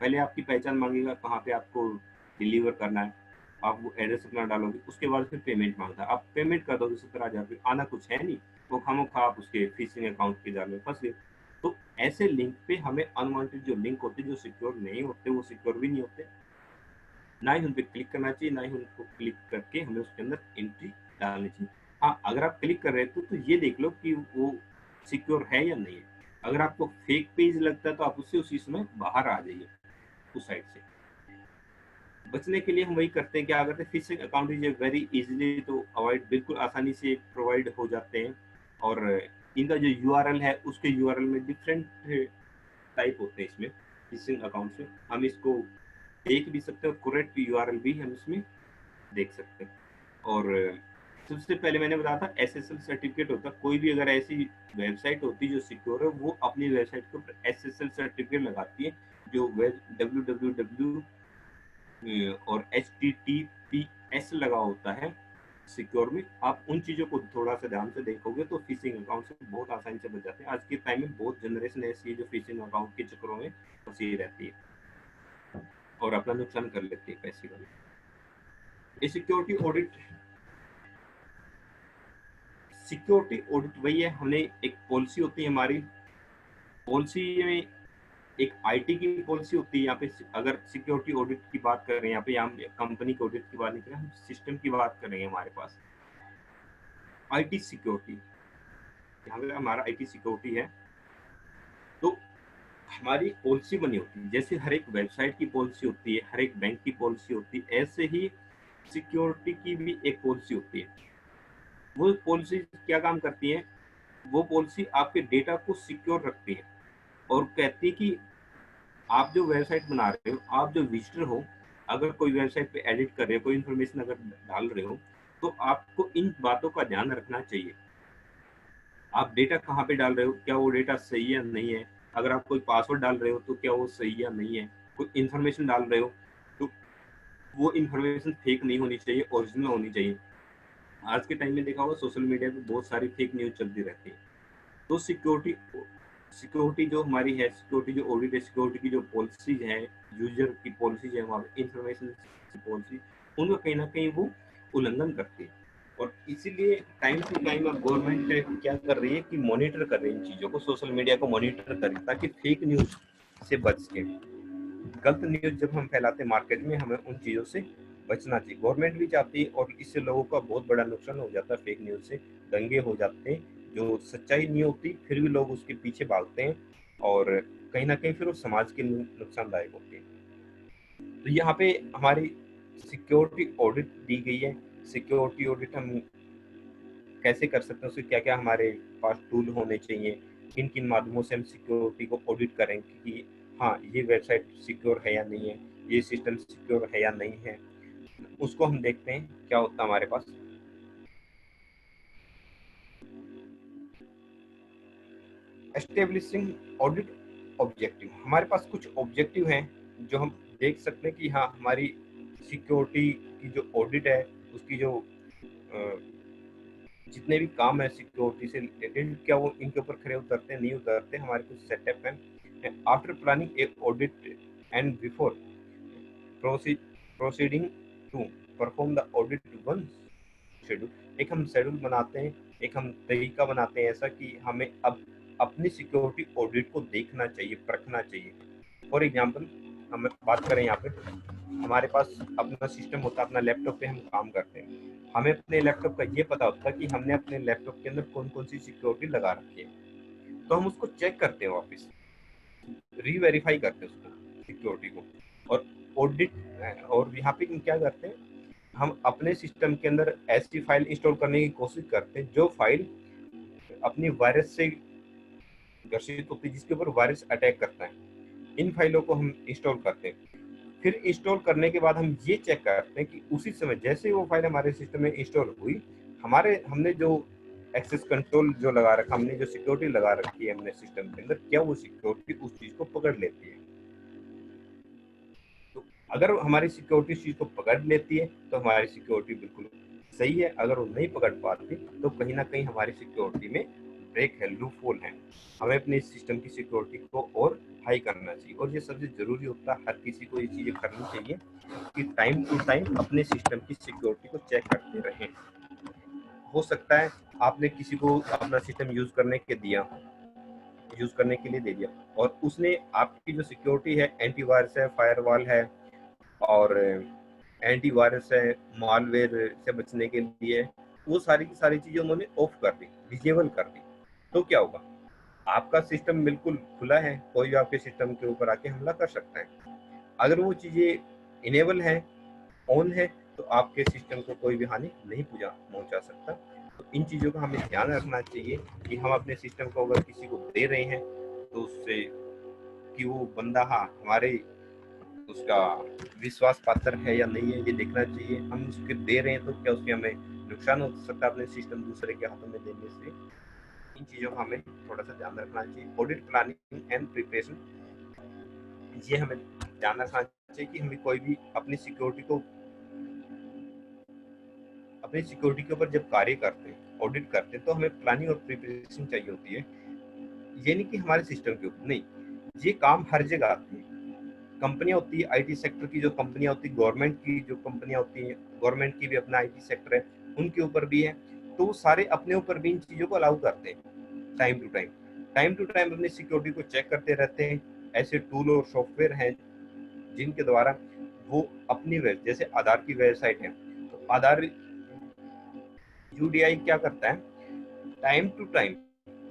पहले आपकी पहचान मांगेगा, कहाँ पे आपको डिलीवर करना है, आप वो एड्रेस अपना डालोगे, उसके बाद फिर पेमेंट मांगता है, आप पेमेंट कर दोगे 17,000 रुपये, आना कुछ है नहीं, वो खामोखा आप उसके फिशिंग अकाउंट के जाल में फंस गए। तो ऐसे लिंक पे हमें अनवांटेड जो लिंक होते जो सिक्योर नहीं होते, वो सिक्योर भी नहीं होते, ना ही उन पर क्लिक करना चाहिए, ना ही उनको क्लिक करके हमें उसके अंदर एंट्री डालनी चाहिए। हाँ, अगर आप क्लिक कर रहे हो तो ये देख लो कि वो सिक्योर है या नहीं है। अगर आपको फेक पेज लगता है तो आप उससे उसी समय बाहर आ जाइए उस साइट से। बचने के लिए हम वही करते हैं, क्या करते हैं, fishing account is very easily तो अवॉइड, बिल्कुल आसानी से प्रोवाइड हो जाते हैं। और इनका जो यूआरएल है, उसके यूआरएल में डिफरेंट टाइप होते हैं इसमें फिशिंग अकाउंट से, हम इसको देख भी सकते हैं, और करेक्ट यूआरएल भी हम इसमें देख सकते हैं। और सबसे पहले मैंने बताया था एसएसएल सर्टिफिकेट होता है, कोई भी अगर ऐसी वेबसाइट होती है जो सिक्योर है, वो अपनी वेबसाइट के ऊपर एसएसएल सर्टिफिकेट लगाती है, जो www और HTTPS लगा होता है सिक्योर में। आप उन चीजों को थोड़ा सा ध्यान से देखोगे तो फिशिंग अकाउंट से बहुत आसानी से बच जाते हैं। आज के टाइम में बहुत जनरेशन ऐसी है जो फिशिंग अकाउंट के चक्करों में फंसी रहती है और अपना नुकसान कर लेती है पैसे का। सिक्योरिटी ऑडिट, सिक्योरिटी ऑडिट वही है, हमने एक पॉलिसी होती है हमारी, पॉलिसी में एक आईटी की पॉलिसी होती है। यहाँ पे अगर सिक्योरिटी ऑडिट की बात कर रहे हैं, यहाँ पे हम कंपनी के ऑडिट की बात नहीं कर रहे, हम सिस्टम की बात कर रहे हैं। हमारे पास आईटी सिक्योरिटी, यहाँ पे हमारा आईटी सिक्योरिटी है, तो हमारी पॉलिसी बनी होती है। जैसे हर एक वेबसाइट की पॉलिसी होती है, हर एक बैंक की पॉलिसी होती है, ऐसे ही सिक्योरिटी की भी एक पॉलिसी होती है। वो पॉलिसी क्या काम करती है, वो पॉलिसी आपके डेटा को सिक्योर रखती है और कहती है कि आप जो वेबसाइट बना रहे हो, आप जो विजिटर हो, अगर कोई वेबसाइट पे एडिट कर रहे हो, कोई इन्फॉर्मेशन अगर डाल रहे हो, तो आपको इन बातों का ध्यान रखना चाहिए। आप डेटा कहाँ पे डाल रहे हो, क्या वो डेटा सही है या नहीं है, अगर आप कोई पासवर्ड डाल रहे हो तो क्या वो सही या नहीं है, कोई इन्फॉर्मेशन डाल रहे हो तो वो इन्फॉर्मेशन फेक नहीं होनी चाहिए, ओरिजिनल होनी चाहिए। आज के टाइम में देखा होगा सोशल मीडिया पे बहुत सारी फेक न्यूज चलती रहती है। तो सिक्योरिटी सिक्योरिटी जो हमारी है, सिक्योरिटी जो ऑडिट है, सिक्योरिटी की जो पॉलिसीज हैं, यूजर की पॉलिसीज है, वहाँ इंफॉर्मेशन पॉलिसी, उनका कहीं ना कहीं वो उल्लंघन करती है। और इसीलिए टाइम टू टाइम अब गवर्नमेंट क्या कर रही है कि मॉनिटर कर रही है इन चीज़ों को, सोशल मीडिया को मॉनिटर कर रही है, ताकि फेक न्यूज़ से बच सके। गलत न्यूज़ जब हम फैलाते हैं मार्केट में, हमें उन चीज़ों से बचना चाहिए। गवर्नमेंट भी चाहती है, और इससे लोगों का बहुत बड़ा नुकसान हो जाता है। फेक न्यूज़ से दंगे हो जाते हैं, जो सच्चाई नहीं होती फिर भी लोग उसके पीछे भागते हैं, और कहीं ना कहीं फिर वो समाज के लिए नुकसानदायक होती है। तो यहाँ पे हमारी सिक्योरिटी ऑडिट दी गई है। सिक्योरिटी ऑडिट हम कैसे कर सकते हैं, उसके क्या क्या हमारे पास टूल होने चाहिए, किन किन माध्यमों से हम सिक्योरिटी को ऑडिट करेंगे कि हाँ ये वेबसाइट सिक्योर है या नहीं है, ये सिस्टम सिक्योर है या नहीं है, उसको हम देखते हैं क्या होता है हमारे पास। एस्टेब्लिशिंग ऑडिट ऑब्जेक्टिव, हमारे पास कुछ ऑब्जेक्टिव हैं जो हम देख सकते हैं कि हाँ हमारी सिक्योरिटी की जो ऑडिट है, उसकी जो जितने भी काम है सिक्योरिटी से रिलेटेड, क्या वो इनके ऊपर खड़े उतरते हैं, नहीं उतरते। हमारे कुछ सेटअप हैं। After planning a audit and before proceeding to perform the audit one schedule, एक हम शेड्यूल बनाते हैं, एक हम तरीका बनाते हैं ऐसा कि हमें अब अपनी सिक्योरिटी ऑडिट को देखना चाहिए, परखना चाहिए। फॉर एग्जाम्पल हम बात करें, यहाँ पे हमारे पास अपना सिस्टम होता है, अपना लैपटॉप पे हम काम करते हैं, हमें अपने लैपटॉप का ये पता होता है कि हमने अपने लैपटॉप के अंदर कौन कौन सी सिक्योरिटी लगा रखी है, तो हम उसको चेक करते हैं, वापस रीवेरीफाई करते हैं उसको सिक्योरिटी को, और ऑडिट। और यहाँ पे क्या करते हैं, हम अपने सिस्टम के अंदर ऐसी फाइल इंस्टॉल करने की कोशिश करते हैं जो फाइल अपनी वायरस से ग्रसित होती है, जिसके ऊपर वायरस अटैक करता है। इन फाइलों को हम इंस्टॉल करते हैं। फिर इंस्टॉल करने के बाद हम ये चेक करते हैं कि उसी समय जैसे वो फाइल हमारे सिस्टम में इंस्टॉल हुई, हमने जो एक्सेस कंट्रोल जो लगा रखा, हमने जो सिक्योरिटी लगा रखी है हमने सिस्टम के अंदर, क्या वो सिक्योरिटी उस चीज को पकड़ लेती है। तो अगर हमारी सिक्योरिटी इस चीज को पकड़ लेती है तो हमारी सिक्योरिटी बिल्कुल सही है। अगर वो नहीं पकड़ पाती तो कहीं ना कहीं हमारी सिक्योरिटी में ब्रेक है, लूप होल है। हमें अपने सिस्टम की सिक्योरिटी को और हाई करना चाहिए, और ये सबसे जरूरी होता है, हर किसी को ये चीजें करनी चाहिए कि टाइम टू टाइम अपने सिस्टम की सिक्योरिटी को चेक करते रहें। हो सकता है आपने किसी को अपना सिस्टम यूज करने के लिए दे दिया, और उसने आपकी जो सिक्योरिटी है, एंटीवायरस है, फायरवॉल है, और एंटीवायरस है, मालवेयर से बचने के लिए, वो सारी की सारी चीजें उन्होंने ऑफ कर दी, डिजेबल कर दी। तो क्या होगा, आपका सिस्टम बिल्कुल खुला है, कोई भी आपके सिस्टम के ऊपर आके हमला कर सकता है। अगर वो चीजें इनेबल है, ऑन है, तो आपके सिस्टम को कोई भी हानि नहीं पहुंचा सकता। तो इन चीजों का हमें ध्यान रखना चाहिए कि हम अपने सिस्टम को अगर किसी को दे रहे हैं तो उससे कि वो बंदा हाँ हमारे उसका विश्वास पात्र है या नहीं है, ये देखना चाहिए। हम उसके दे रहे हैं तो क्या उसके हमें नुकसान हो सकता है अपने सिस्टम दूसरे के हाथों में देने से। इन चीजों का हमें थोड़ा सा ध्यान रखना चाहिए। ऑडिट प्लानिंग एंड प्रिपरेशन, ये हमें ध्यान रखना चाहिए कि हमें कोई भी अपनी सिक्योरिटी के ऊपर जब कार्य करते हैं, ऑडिट करते हैं, तो हमें प्लानिंग और प्रिपरेशन चाहिए होती है। ये नहीं कि हमारे सिस्टम के ऊपर नहीं, ये काम हर जगह आती है। कंपनियां होती है, आईटी सेक्टर की जो कंपनियां होती है, गवर्नमेंट की जो कंपनियां होती हैं, गवर्नमेंट की भी अपना आईटी सेक्टर है, उनके ऊपर भी है। तो वो सारे अपने ऊपर भी इन चीजों को अलाउ करते हैं। टाइम टू टाइम अपनी सिक्योरिटी को चेक करते रहते हैं। ऐसे टूल और सॉफ्टवेयर हैं जिनके द्वारा वो अपनी जैसे आधार की वेबसाइट है, तो आधार यूडीआई क्या करता है, टाइम टू टाइम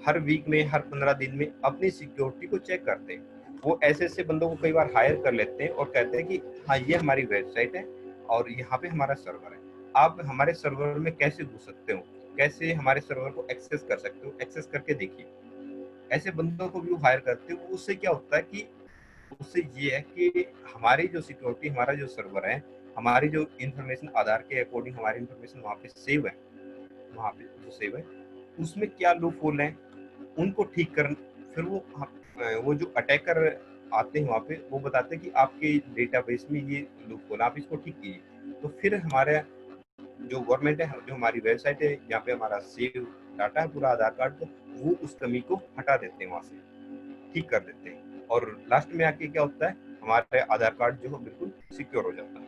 हर वीक में, हर 15 दिन में अपनी सिक्योरिटी को चेक करते हैं। वो ऐसे ऐसे बंदों को कई बार हायर कर लेते हैं और कहते हैं कि हाँ ये हमारी वेबसाइट है और यहाँ पे हमारा सर्वर है, आप हमारे सर्वर में कैसे घुस सकते हो, कैसे हमारे सर्वर को एक्सेस कर सकते हो, एक्सेस करके देखिए। ऐसे बंदों को भी वो हायर करते हो। उससे क्या होता है कि उससे ये है कि हमारी जो सिक्योरिटी, हमारा जो सर्वर है, हमारी जो इन्फॉर्मेशन आधार के अकॉर्डिंग हमारी इन्फॉर्मेशन वहाँ पे सेव है, वहाँ पे जो सेव है उसमें क्या लूप होल है उनको ठीक कर, फिर वो जो अटैकर आते हैं वहाँ पे वो बताते हैं कि आपके डेटाबेस में ये लूप होल, आप इसको ठीक कीजिए। तो फिर हमारे जो गवर्नमेंट है, जो हमारी वेबसाइट है, जहाँ पे हमारा सेव डाटा है पूरा आधार कार्ड, तो वो उस कमी को हटा देते हैं वहाँ से। ठीक कर देते हैं, और लास्ट में आके क्या होता है, हमारे आधार कार्ड जो है बिल्कुल सिक्योर हो जाता है।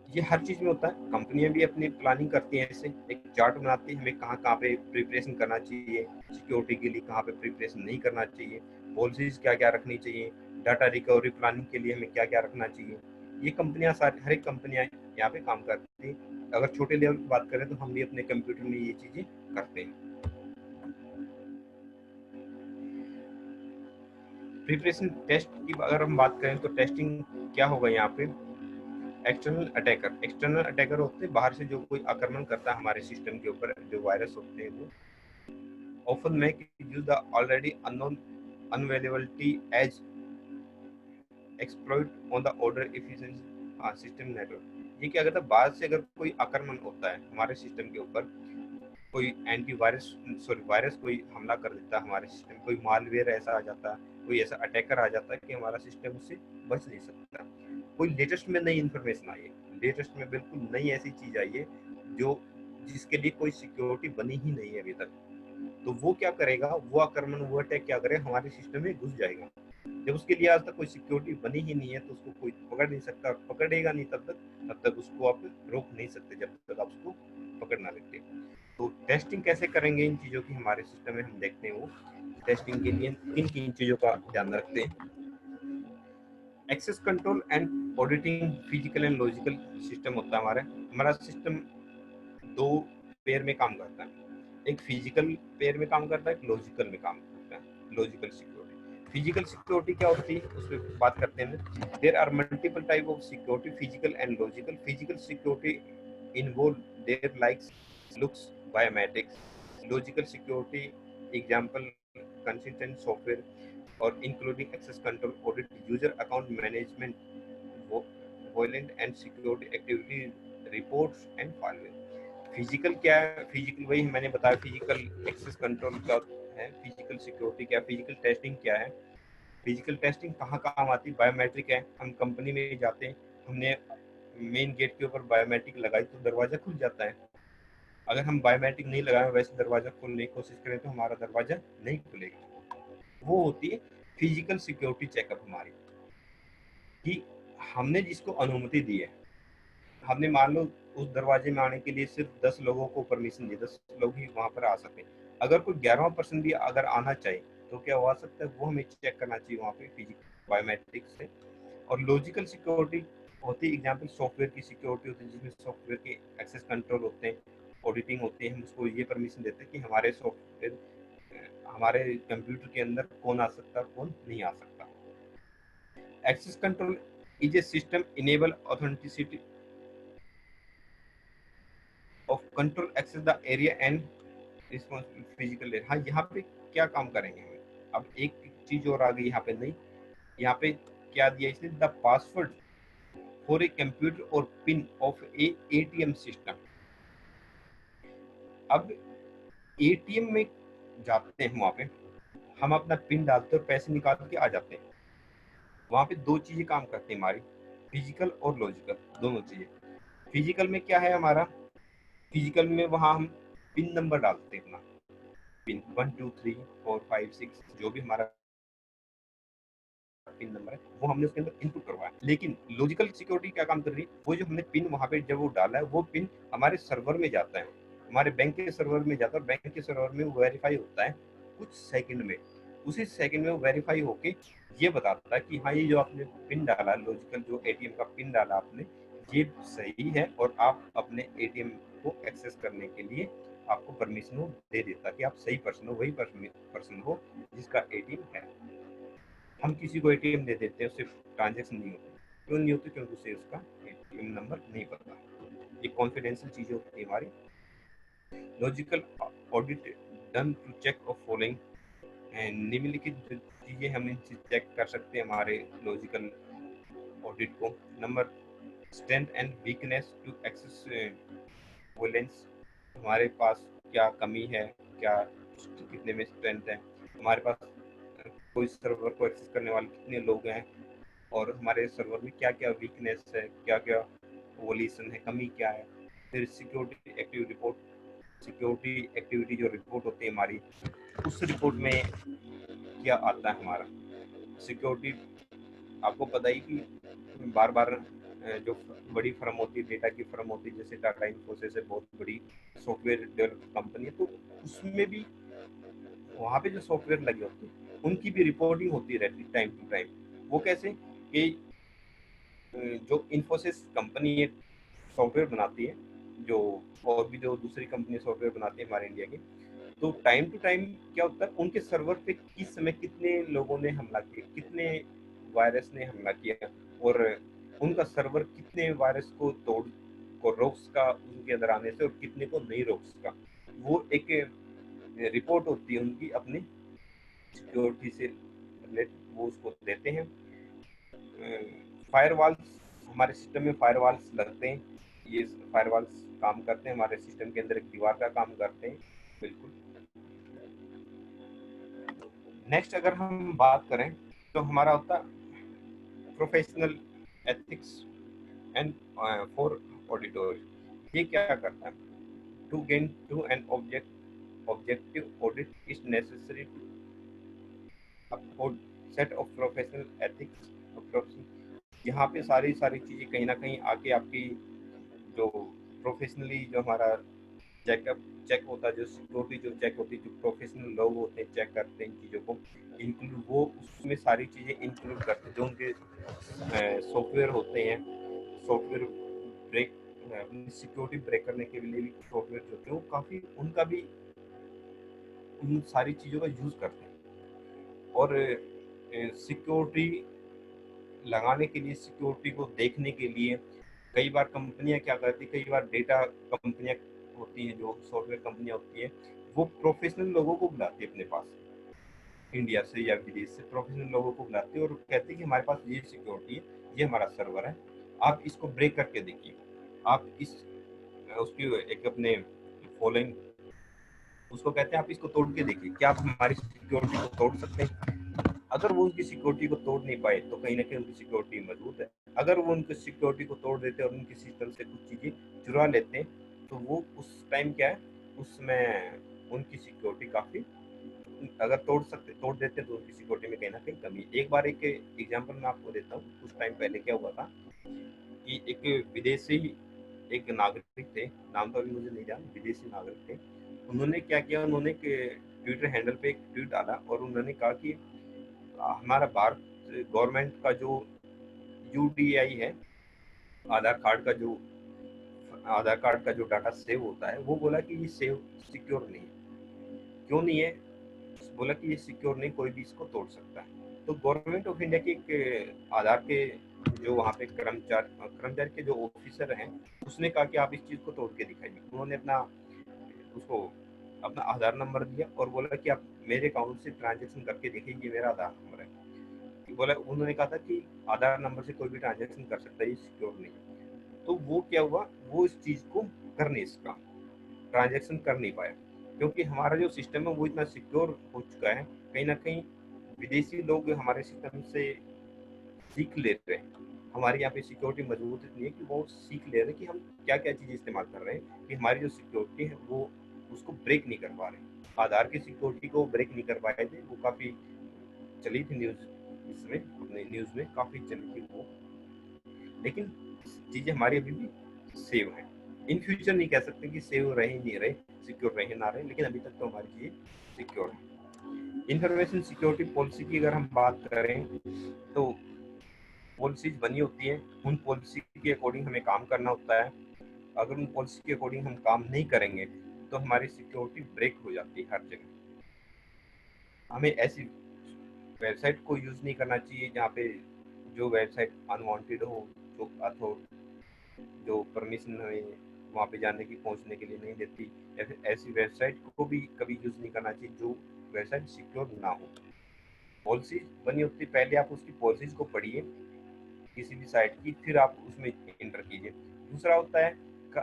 ये हर चीज में होता है। कंपनियां भी अपनी प्लानिंग करती हैं, ऐसे एक चार्ट बनाती है हमें कहाँ कहाँ पे प्रिपरेशन करना चाहिए, सिक्योरिटी के लिए कहाँ पे प्रिपरेशन नहीं करना चाहिए, पॉलिसीज क्या क्या रखनी चाहिए, डाटा रिकवरी प्लानिंग के लिए हमें क्या क्या रखना चाहिए। ये कंपनियां सारी, हर एक कंपनियां यहाँ पे काम करती हैं। अगर छोटे लेवल की बात करें तो हम भी अपने कंप्यूटर में ये चीजें करते हैं। प्रिपरेशन टेस्ट की अगर हम बात करें तो टेस्टिंग क्या होगा यहाँ पे, एक्सटर्नल अटैकर होते हैं, बाहर से जो कोई आक्रमण करता है हमारे सिस्टम के ऊपर, जो वायरस होते हैं वो often make use the already unknown unavailability as exploit on the order efficiency system network। ये क्या करता है, बाहर से अगर कोई आक्रमण होता है हमारे सिस्टम के ऊपर, कोई वायरस कोई हमला कर देता है हमारे सिस्टम, कोई मालवेयर ऐसा आ जाता है, कोई ऐसा अटैकर आ जाता है कि हमारा सिस्टम उससे बच नहीं सकता। कोई लेटेस्ट में नई इन्फॉर्मेशन आई है, लेटेस्ट में बिल्कुल नई ऐसी चीज आई है जो जिसके लिए कोई सिक्योरिटी बनी ही नहीं है अभी तक, तो वो क्या करेगा, वो आक्रमण, वो अटैक क्या करेगा, हमारे सिस्टम में घुस जाएगा। जब उसके लिए आज तक कोई सिक्योरिटी बनी ही नहीं है तो उसको कोई पकड़ नहीं सकता, और पकड़ेगा नहीं तब तक उसको आप रोक नहीं सकते जब तक आप उसको पकड़ ना लेते। तो टेस्टिंग कैसे करेंगे इन चीज़ों की हमारे सिस्टम में, हम देखते हैं वो टेस्टिंग के लिए किन किन चीज़ों का ध्यान रखते हैं। Access control and auditing physical and logical system होता है हमारा सिस्टम दो पेयर में काम करता है, एक फिजिकल पेयर में काम करता है, एक लॉजिकल में काम करता है। लॉजिकल सिक्योरिटी, फिजिकल सिक्योरिटी क्या होती है उस पर बात करते हैं। There are multiple type of security, physical and logical. Physical security involve there likes looks biometrics. Logical security example consistent software और including access control, audit, user account management, violent and security activity reports and firewall. Physical क्या है, physical वही मैंने बताया, physical access control क्या है, physical security क्या है, फिजिकल टेस्टिंग क्या है। फिजिकल टेस्टिंग कहाँ काम आती है, बायोमेट्रिक है। हम कंपनी में जाते हैं, हमने मेन गेट के ऊपर बायोमेट्रिक लगाई तो दरवाजा खुल जाता है। अगर हम बायोमेट्रिक नहीं लगाए वैसे दरवाजा खोलने की कोशिश करें तो हमारा दरवाजा नहीं खुलेगा। वो होती है फिजिकल सिक्योरिटी चेकअप हमारी, कि हमने जिसको अनुमति दी है, हमने मान लो उस दरवाजे में आने के लिए सिर्फ 10 लोगों को परमिशन दी, 10 लोग ही वहां पर आ सकते हैं। अगर कोई 11वां पर्सन भी अगर आना चाहे तो क्या हो सकता है, वो हमें चेक करना चाहिए वहाँ पे फिजिकल बायोमेट्रिक से। और लॉजिकल सिक्योरिटी होती है एग्जाम्पल सॉफ्टवेयर की सिक्योरिटी होती है, जिसमें सॉफ्टवेयर के एक्सेस कंट्रोल होते हैं, ऑडिटिंग होती है। हम उसको ये परमिशन देते हैं कि हमारे सॉफ्टवेयर, हमारे कंप्यूटर के अंदर कौन आ सकता है, कौन नहीं आ सकता। Access control is a system enable authenticity of control access the area and responsible physical area. हाँ, यहाँ पे क्या काम करेंगे हम, अब एक चीज और आ गई यहाँ पे, नहीं यहाँ पे क्या दिया इसने, the password for a computer और pin of a ATM system. अब एटीएम में जाते हैं, वहां पे हम अपना पिन डालते और पैसे निकाल के आ जाते हैं। वहां पे दो चीजें काम करती हैं हमारी, फिजिकल और लॉजिकल, दोनों चीजें। फिजिकल में क्या है हमारा, फिजिकल में वहां हम पिन नंबर डालते हैं अपना, पिन 1 2 3 4 5 6 जो भी हमारा पिन नंबर है वो हमने उसके अंदर इनपुट करवाया। लेकिन लॉजिकल सिक्योरिटी क्या काम कर रही है, वो जो हमने पिन वहां पे जब वो डाला है वो पिन हमारे सर्वर में जाता है, हमारे बैंक के सर्वर में जाता है, और बैंक के सर्वर में वो वेरीफाई होता है कुछ सेकंड में। उसी सेकंड में वो वेरीफाई होके ये बताता है कि हाँ, ये जो आपने पिन डाला, लॉजिकल जो एटीएम का पिन डाला आपने, ये सही है, और आप अपने एटीएम को एक्सेस करने के लिए आपको परमिशन दे देता कि आप सही पर्सन हो, वही पर्सन हो जिसका एटीएम है। हम किसी को एटीएम दे देते हैं, उससे ट्रांजेक्शन नहीं होती। क्यों नहीं होती, क्योंकि उसे उसका एटीएम नंबर नहीं पता। ये कॉन्फिडेंशियल चीजें होती है हमारी। Logical audit done to check of following, निम्नलिखित चीजें हम इनसे चेक कर सकते हैं हमारे लॉजिकल ऑडिट को। Number, strength and weakness to access violence, हमारे पास क्या कमी है, क्या कितने में स्ट्रेंथ है, हमारे पास कोई सर्वर को एक्सेस करने वाले कितने लोग हैं, और हमारे सर्वर में क्या क्या वीकनेस है, क्या क्या वोल्यूशन है, कमी क्या है। फिर security active report, security activity जो रिपोर्ट होती है हमारी, उस रिपोर्ट में क्या आता है हमारा सिक्योरिटी। आपको पता ही कि बार बार जो बड़ी फर्म होती है, डेटा की फर्म होती है, जैसे टाटा इन्फोसिस है, बहुत बड़ी सॉफ्टवेयर डेवलप कंपनी है, तो उसमें भी वहाँ पे जो सॉफ्टवेयर लगे होते हैं उनकी भी रिपोर्टिंग होती रहती है टाइम टू टाइम। वो कैसे कि जो इन्फोसिस कंपनी है सॉफ्टवेयर बनाती है, जो और भी जो दूसरी कंपनी सॉफ्टवेयर बनाती है हमारे इंडिया की, तो टाइम टू टाइम क्या होता है उनके सर्वर पे किस समय कितने लोगों ने हमला किया, कितने वायरस ने हमला किया, और उनका सर्वर कितने वायरस को रोक सका उनके अंदर आने से, और कितने को नहीं रोक सका। वो एक रिपोर्ट होती है उनकी अपनी सिक्योरिटी से रिलेटेड, वो उसको देते हैं। फायरवॉल्स, हमारे सिस्टम में फायरवॉल्स लगते हैं, ये फायरवॉल्स काम करते हैं हमारे सिस्टम के अंदर, एक दीवार का काम करते हैं। बिल्कुल। नेक्स्ट अगर हम बात करें तो हमारा होता professional ethics and for auditor. ये क्या करता है? To gain to an objective audit is necessary to uphold set of professional ethics. यहाँ पे सारी चीजें कहीं ना कहीं आके आपकी जो प्रोफेशनली जो हमारा चेक होता है, जो सिक्योरिटी जो चेक होती है, जो प्रोफेशनल लोग होते हैं चेक करते हैं इन चीज़ों को, इंक्लूड वो उसमें सारी चीज़ें इंक्लूड करते हैं जो उनके सॉफ्टवेयर होते हैं। सॉफ्टवेयर ब्रेक, अपनी सिक्योरिटी ब्रेक करने के लिए भी सॉफ्टवेयर जो होते हैं वो काफ़ी उनका भी उन सारी चीज़ों का यूज़ करते हैं। और सिक्योरिटी लगाने के लिए, सिक्योरिटी को देखने के लिए कई बार कंपनियां क्या करती है, कई बार डेटा कंपनियां होती हैं, जो सॉफ्टवेयर कंपनियां होती है, वो प्रोफेशनल लोगों को बुलाती है अपने पास, इंडिया से या विदेश से प्रोफेशनल लोगों को बुलाती है और कहते हैं कि हमारे पास ये सिक्योरिटी है, ये हमारा सर्वर है, आप इसको ब्रेक करके देखिए। आप इस उसकी एक अपने फॉलोइंग, उसको कहते हैं आप इसको तोड़ के देखिए, क्या आप हमारी सिक्योरिटी को तोड़ सकते हैं? अगर वो उनकी सिक्योरिटी को तोड़ नहीं पाए तो कहीं ना कहीं उनकी सिक्योरिटी मजबूत है। अगर वो उनकी सिक्योरिटी को तोड़ देते हैं और उनकी सिस्टम से कुछ चीजें चुरा लेते हैं तो वो उस टाइम क्या है, उसमें उनकी सिक्योरिटी काफी, अगर तोड़ देते हैं तो उनकी सिक्योरिटी में कहीं ना कहीं कमी है। एक बार एक एग्जांपल मैं आपको देता हूँ। कुछ टाइम पहले क्या हुआ था कि एक विदेशी, एक नागरिक थे, नाम तो अभी मुझे नहीं ध्यान, विदेशी नागरिक थे। उन्होंने क्या किया, उन्होंने ट्विटर हैंडल पे एक ट्वीट डाला और उन्होंने कहा कि हमारा भारत गवर्नमेंट का जो यूडीआई है, आधार कार्ड का जो आधार कार्ड का जो डाटा सेव होता है, वो बोला कि ये सेव सिक्योर नहीं है। क्यों नहीं है? बोला कि ये सिक्योर नहीं, कोई भी इसको तोड़ सकता है। तो गवर्नमेंट ऑफ इंडिया के एक आधार के जो वहाँ पे कर्मचारी के जो ऑफिसर हैं, उसने कहा कि आप इस चीज़ को तोड़ के दिखाइए। उन्होंने उसको अपना आधार नंबर दिया और बोला कि आप मेरे अकाउंट से ट्रांजेक्शन करके देखिए, ये मेरा आधार नंबर है। बोला, उन्होंने कहा था कि आधार नंबर से कोई भी ट्रांजेक्शन कर सकता है, ये सिक्योर नहीं। तो वो क्या हुआ, वो इस चीज़ को कर नहीं सका, ट्रांजेक्शन कर नहीं पाया, क्योंकि हमारा जो सिस्टम है वो इतना सिक्योर हो चुका है। कहीं ना कहीं विदेशी लोग हमारे सिस्टम से सीख लेते हैं। हमारे यहाँ पे सिक्योरिटी मजबूत इतनी है कि वो सीख ले रहे हैं कि हम क्या क्या चीज़ें इस्तेमाल कर रहे हैं, कि हमारी जो सिक्योरिटी है वो उसको ब्रेक नहीं कर पा रहे। आधार की सिक्योरिटी को ब्रेक नहीं कर पाए थे, वो काफ़ी चली थी न्यूज़, इसमें अपने न्यूज़ में काफ़ी चली थी वो। लेकिन चीज़ें हमारी अभी भी सेव हैं। इन फ्यूचर नहीं कह सकते कि सेव रहे नहीं रहे, सिक्योर रहे ना रहे, लेकिन अभी तक तो हमारी चीज़ें सिक्योर है। इंफॉर्मेशन सिक्योरिटी पॉलिसी की अगर हम बात करें तो पॉलिसीज बनी होती हैं, उन पॉलिसी के अकॉर्डिंग हमें काम करना होता है। अगर उन पॉलिसी के अकॉर्डिंग हम काम नहीं करेंगे तो हमारी सिक्योरिटी ब्रेक हो जाती है हर जगह। हमें ऐसी वेबसाइट को यूज़ नहीं करना चाहिए जहाँ पे जो वेबसाइट अनवांटेड हो, जो अथवा जो परमिशन हमें वहाँ पे जाने की, पहुँचने के लिए नहीं देती, या फिर ऐसी वेबसाइट को भी कभी यूज़ नहीं करना चाहिए जो वेबसाइट सिक्योर ना हो। पॉलिसी बनी होती है, पहले आप उसकी पॉलिसीज को पढ़िए किसी भी साइट की, फिर आप उसमें एंटर कीजिए। दूसरा होता है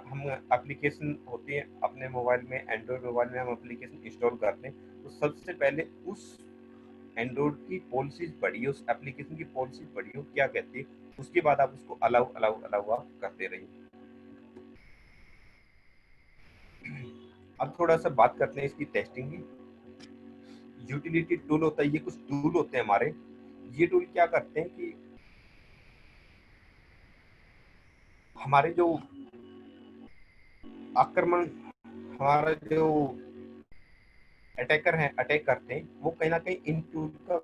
हम एप्लीकेशन होती है अपने मोबाइल में, एंड्रॉयड मोबाइल में हम एप्लीकेशन इंस्टॉल करते हैं, तो सबसे पहले उस एंड्रॉयड की पॉलिसीज पढ़िए, उस एप्लीकेशन की पॉलिसी पढ़िए क्या कहती है, उसके बाद आप उसको अलाउ अलाउ अलाउ आप करते रहिए। अब थोड़ा सा बात करते हैं इसकी टेस्टिंग की। यूटिलिटी टूल होता है, ये कुछ टूल होते हैं हमारे। ये टूल क्या करते हैं कि हमारे जो आक्रमण, हमारा जो अटैकर हैं, अटैक करते हैं, वो कहीं ना कहीं इन टूल का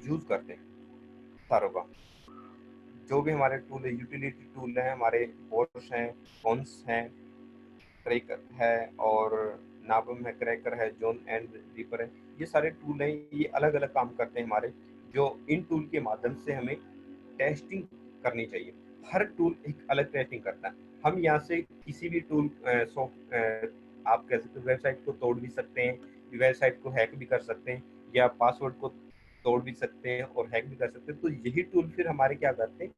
यूज करते हैं सारों का। जो भी हमारे टूल है, यूटिलिटी टूल है, हमारे फोर्स हैं, कॉन्स हैं, क्रैकर है और नाबम है, क्रैकर है, जोन एंड रीपर है, ये सारे टूल हैं, ये अलग अलग काम करते हैं हमारे, जो इन टूल के माध्यम से हमें टेस्टिंग करनी चाहिए। हर टूल एक अलग टेस्टिंग करता है। हम यहाँ से किसी भी टूल आप कह सकते हो वेबसाइट को तोड़ भी सकते हैं, वेबसाइट को हैक भी कर सकते हैं, या पासवर्ड को तोड़ भी सकते हैं और हैक भी कर सकते हैं। तो यही टूल फिर हमारे क्या करते हैं,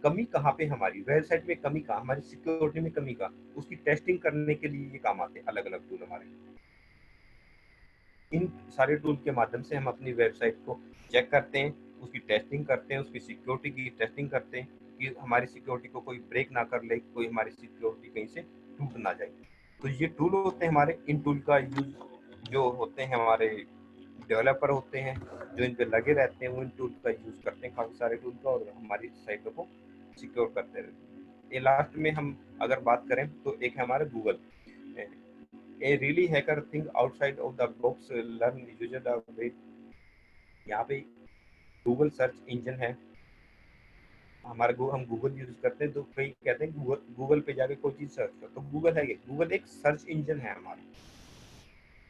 कमी कहाँ पे, हमारी वेबसाइट में कमी कहाँ, हमारी सिक्योरिटी में कमी कहाँ, उसकी टेस्टिंग करने के लिए ये काम आते हैं अलग अलग टूल हमारे। इन सारे टूल के माध्यम से हम अपनी वेबसाइट को चेक करते हैं, उसकी टेस्टिंग करते हैं, उसकी सिक्योरिटी की टेस्टिंग करते हैं कि हमारी सिक्योरिटी को कोई ब्रेक ना कर ले, कोई हमारी सिक्योरिटी कहीं से टूट ना जाए। तो ये टूल होते हैं हमारे। इन टूल का यूज जो होते हैं हमारे डेवलपर होते हैं, जो इन पे लगे रहते हैं, वो इन टूल का यूज करते हैं, काफी सारे टूल का, और हमारी साइटों को सिक्योर करते रहते हैं। ये लास्ट में हम अगर बात करें तो एक है हमारा Google. A really hacker think outside of the box, learn user the way. यहाँ पे गूगल सर्च इंजन है हमारा, हम गूगल यूज करते हैं, तो कई कहते हैं गूगल, गूगल पे जाके कोई चीज सर्च कर, तो गूगल है, गूगल एक सर्च इंजन है हमारा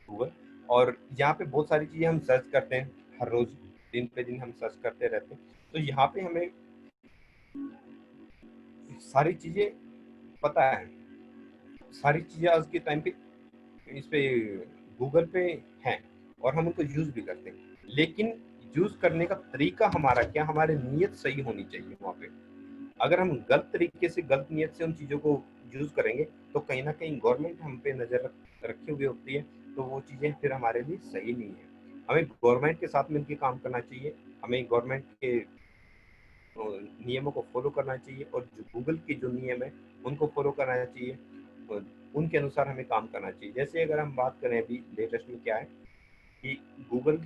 गूगल। और यहाँ पे बहुत सारी चीजें हम सर्च करते हैं हर रोज, दिन पे दिन हम सर्च करते रहते हैं। तो यहाँ पे हमें सारी चीजें पता है, सारी चीजें आज के टाइम पे इस पे गूगल पे हैं और हम उनको यूज भी करते हैं। लेकिन यूज करने का तरीका हमारा क्या, हमारी नीयत सही होनी चाहिए वहाँ पे। अगर हम गलत तरीके से, गलत नीयत से उन चीज़ों को यूज करेंगे, तो कहीं ना कहीं गवर्नमेंट हम पे नजर रखी हुई होती है, तो वो चीज़ें फिर हमारे लिए सही नहीं है। हमें गवर्नमेंट के साथ मिलकर काम करना चाहिए, हमें गवर्नमेंट के नियमों को फॉलो करना चाहिए, और जो गूगल के जो नियम है उनको फॉलो करना चाहिए, और उनके अनुसार हमें काम करना चाहिए। जैसे अगर हम बात करें अभी लेटेस्ट में क्या है कि गूगल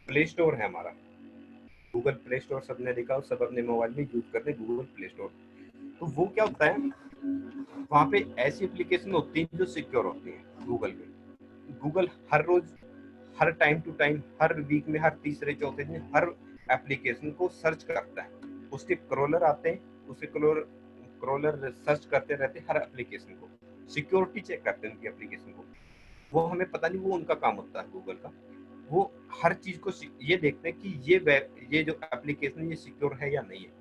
प्ले स्टोर है हमारा, गूगल प्ले स्टोर सबने देखा और सब अपने मोबाइल में यूज करते हैं गूगल प्ले स्टोर। तो वो क्या होता है, वहाँ पे ऐसी एप्लीकेशन होती है जो सिक्योर होती है गूगल पे। गूगल हर रोज, हर टाइम टू टाइम, हर वीक में, हर तीसरे चौथे दिन हर एप्लीकेशन को सर्च करता है, उसके क्रॉलर आते हैं, उसके क्रॉलर सर्च करते रहते हैं हर एप्लीकेशन को, सिक्योरिटी चेक करते हैं उनकी एप्लीकेशन को। वो हमें पता नहीं, वो उनका काम होता है गूगल का। वो हर चीज को ये देखते हैं कि ये जो एप्लीकेशन ये सिक्योर है या नहीं है।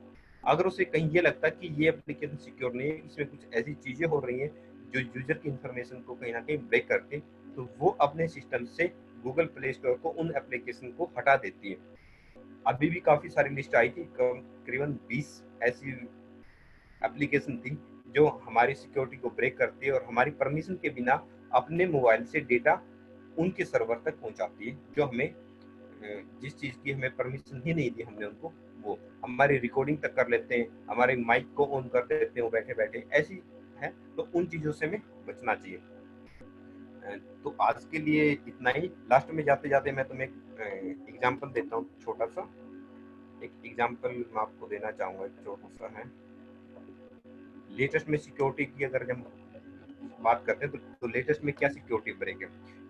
अगर उसे कहीं ये लगता है कि ये एप्लीकेशन सिक्योर नहीं है, इसमें कुछ ऐसी चीजें हो रही हैं जो यूजर की इंफॉर्मेशन को कहीं ना कहीं ब्रेक करते हैं, तो वो अपने सिस्टम से गूगल प्ले स्टोर को उन एप्लीकेशन को हटा देती है। अभी भी काफी सारी लिस्ट आई थी, करीबन 20 ऐसी एप्लीकेशन थी जो हमारी सिक्योरिटी को ब्रेक करती है और हमारी परमिशन के बिना अपने मोबाइल से डेटा उनके सर्वर तक पहुंचाती है, जो हमें जिस चीज की हमें परमिशन ही नहीं दी हमने उनको, वो हमारी रिकॉर्डिंग तक कर लेते हैं, हमारे माइक को ऑन कर देते हैं वो बैठे बैठे, ऐसी है। तो उन चीजों से हमें बचना चाहिए। तो आज के लिए इतना ही। लास्ट में जाते जाते मैं तुम्हें एक एग्जाम्पल देता हूँ, छोटा सा एक एग्जाम्पल मैं आपको देना चाहूंगा, एक छोटा सा है। लेटेस्ट में सिक्योरिटी की अगर हम बात करते हैं तो लेटेस्ट में क्या सिक्योरिटी ब्रेक है,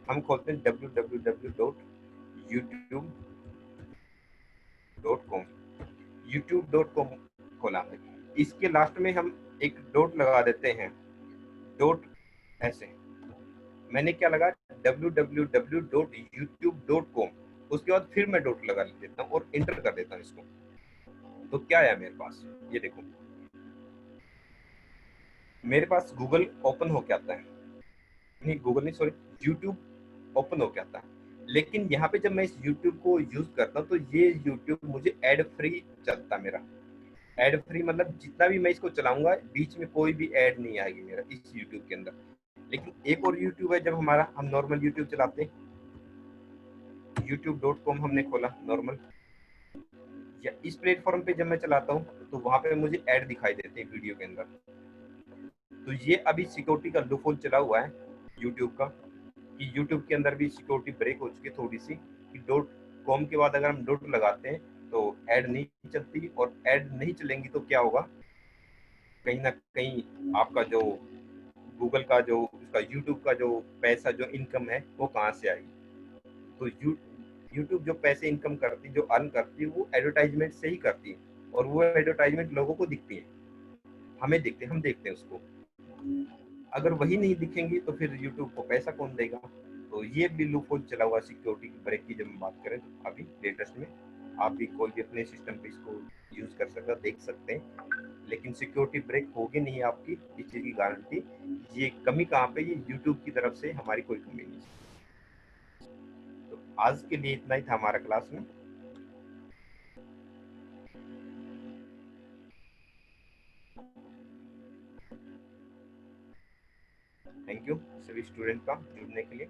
हम खोलते हैं www.youtube.com, youtube.com खोला है, इसके लास्ट में हम एक डॉट लगा देते हैं, डॉट ऐसे, मैंने क्या लगा www.youtube.com, उसके बाद फिर मैं डॉट लगा देता हूँ और इंटर कर देता हूँ इसको। तो क्या है मेरे पास, ये देखो मेरे पास गूगल ओपन होके आता है, नहीं गूगल नहीं, सॉरी, यूट्यूब ओपन होके आता है। लेकिन यहाँ पे जब मैं इस यूट्यूब को यूज करता हूँ तो ये यूट्यूब मुझे एड फ्री चलता है मेरा। एड फ्री मतलब जितना भी मैं इसको चलाऊंगा बीच में कोई भी एड नहीं आएगी मेरा इस यूट्यूब के अंदर। लेकिन एक और यूट्यूब है, जब हमारा हम नॉर्मल यूट्यूब चलाते हैं, youtube.com हमने खोला नॉर्मल, या इस प्लेटफॉर्म पे जब मैं चलाता हूँ तो वहां पे मुझे ऐड दिखाई देते हैं वीडियो के अंदर। तो ये अभी सिक्योरिटी का लूपहोल चला हुआ है यूट्यूब का कि यूट्यूब के अंदर भी सिक्योरिटी ब्रेक हो चुकी है थोड़ी सी, कि डॉट कॉम के बाद अगर हम डॉट लगाते हैं तो ऐड नहीं चलती, और ऐड नहीं चलेंगी तो क्या होगा, कहीं ना कहीं आपका जो गूगल का जो उसका यूट्यूब का जो पैसा जो इनकम है वो कहाँ से आएगी। तो यूट्यूब जो पैसे इनकम करती है, जो अर्न करती है, वो एडवर्टाइजमेंट से ही करती है, और वो एडवर्टाइजमेंट लोगों को दिखती है, हमें दिखते हैं, हम देखते हैं उसको। अगर वही नहीं दिखेंगी तो फिर यूट्यूब को पैसा कौन देगा। तो ये भी लूप होल चला हुआ सिक्योरिटी ब्रेक की जब हम बात करें तो अभी लेटेस्ट में आप भी कोई भी अपने सिस्टम पे इसको यूज कर सकते देख सकते हैं, लेकिन सिक्योरिटी ब्रेक होगी नहीं आपकी, इस चीज की गारंटी। ये कमी कहाँ पे, ये यूट्यूब की तरफ से हमारी कोई कमी नहीं। तो आज के लिए इतना ही था हमारा क्लास में। थैंक यू सभी स्टूडेंट का जुड़ने के लिए।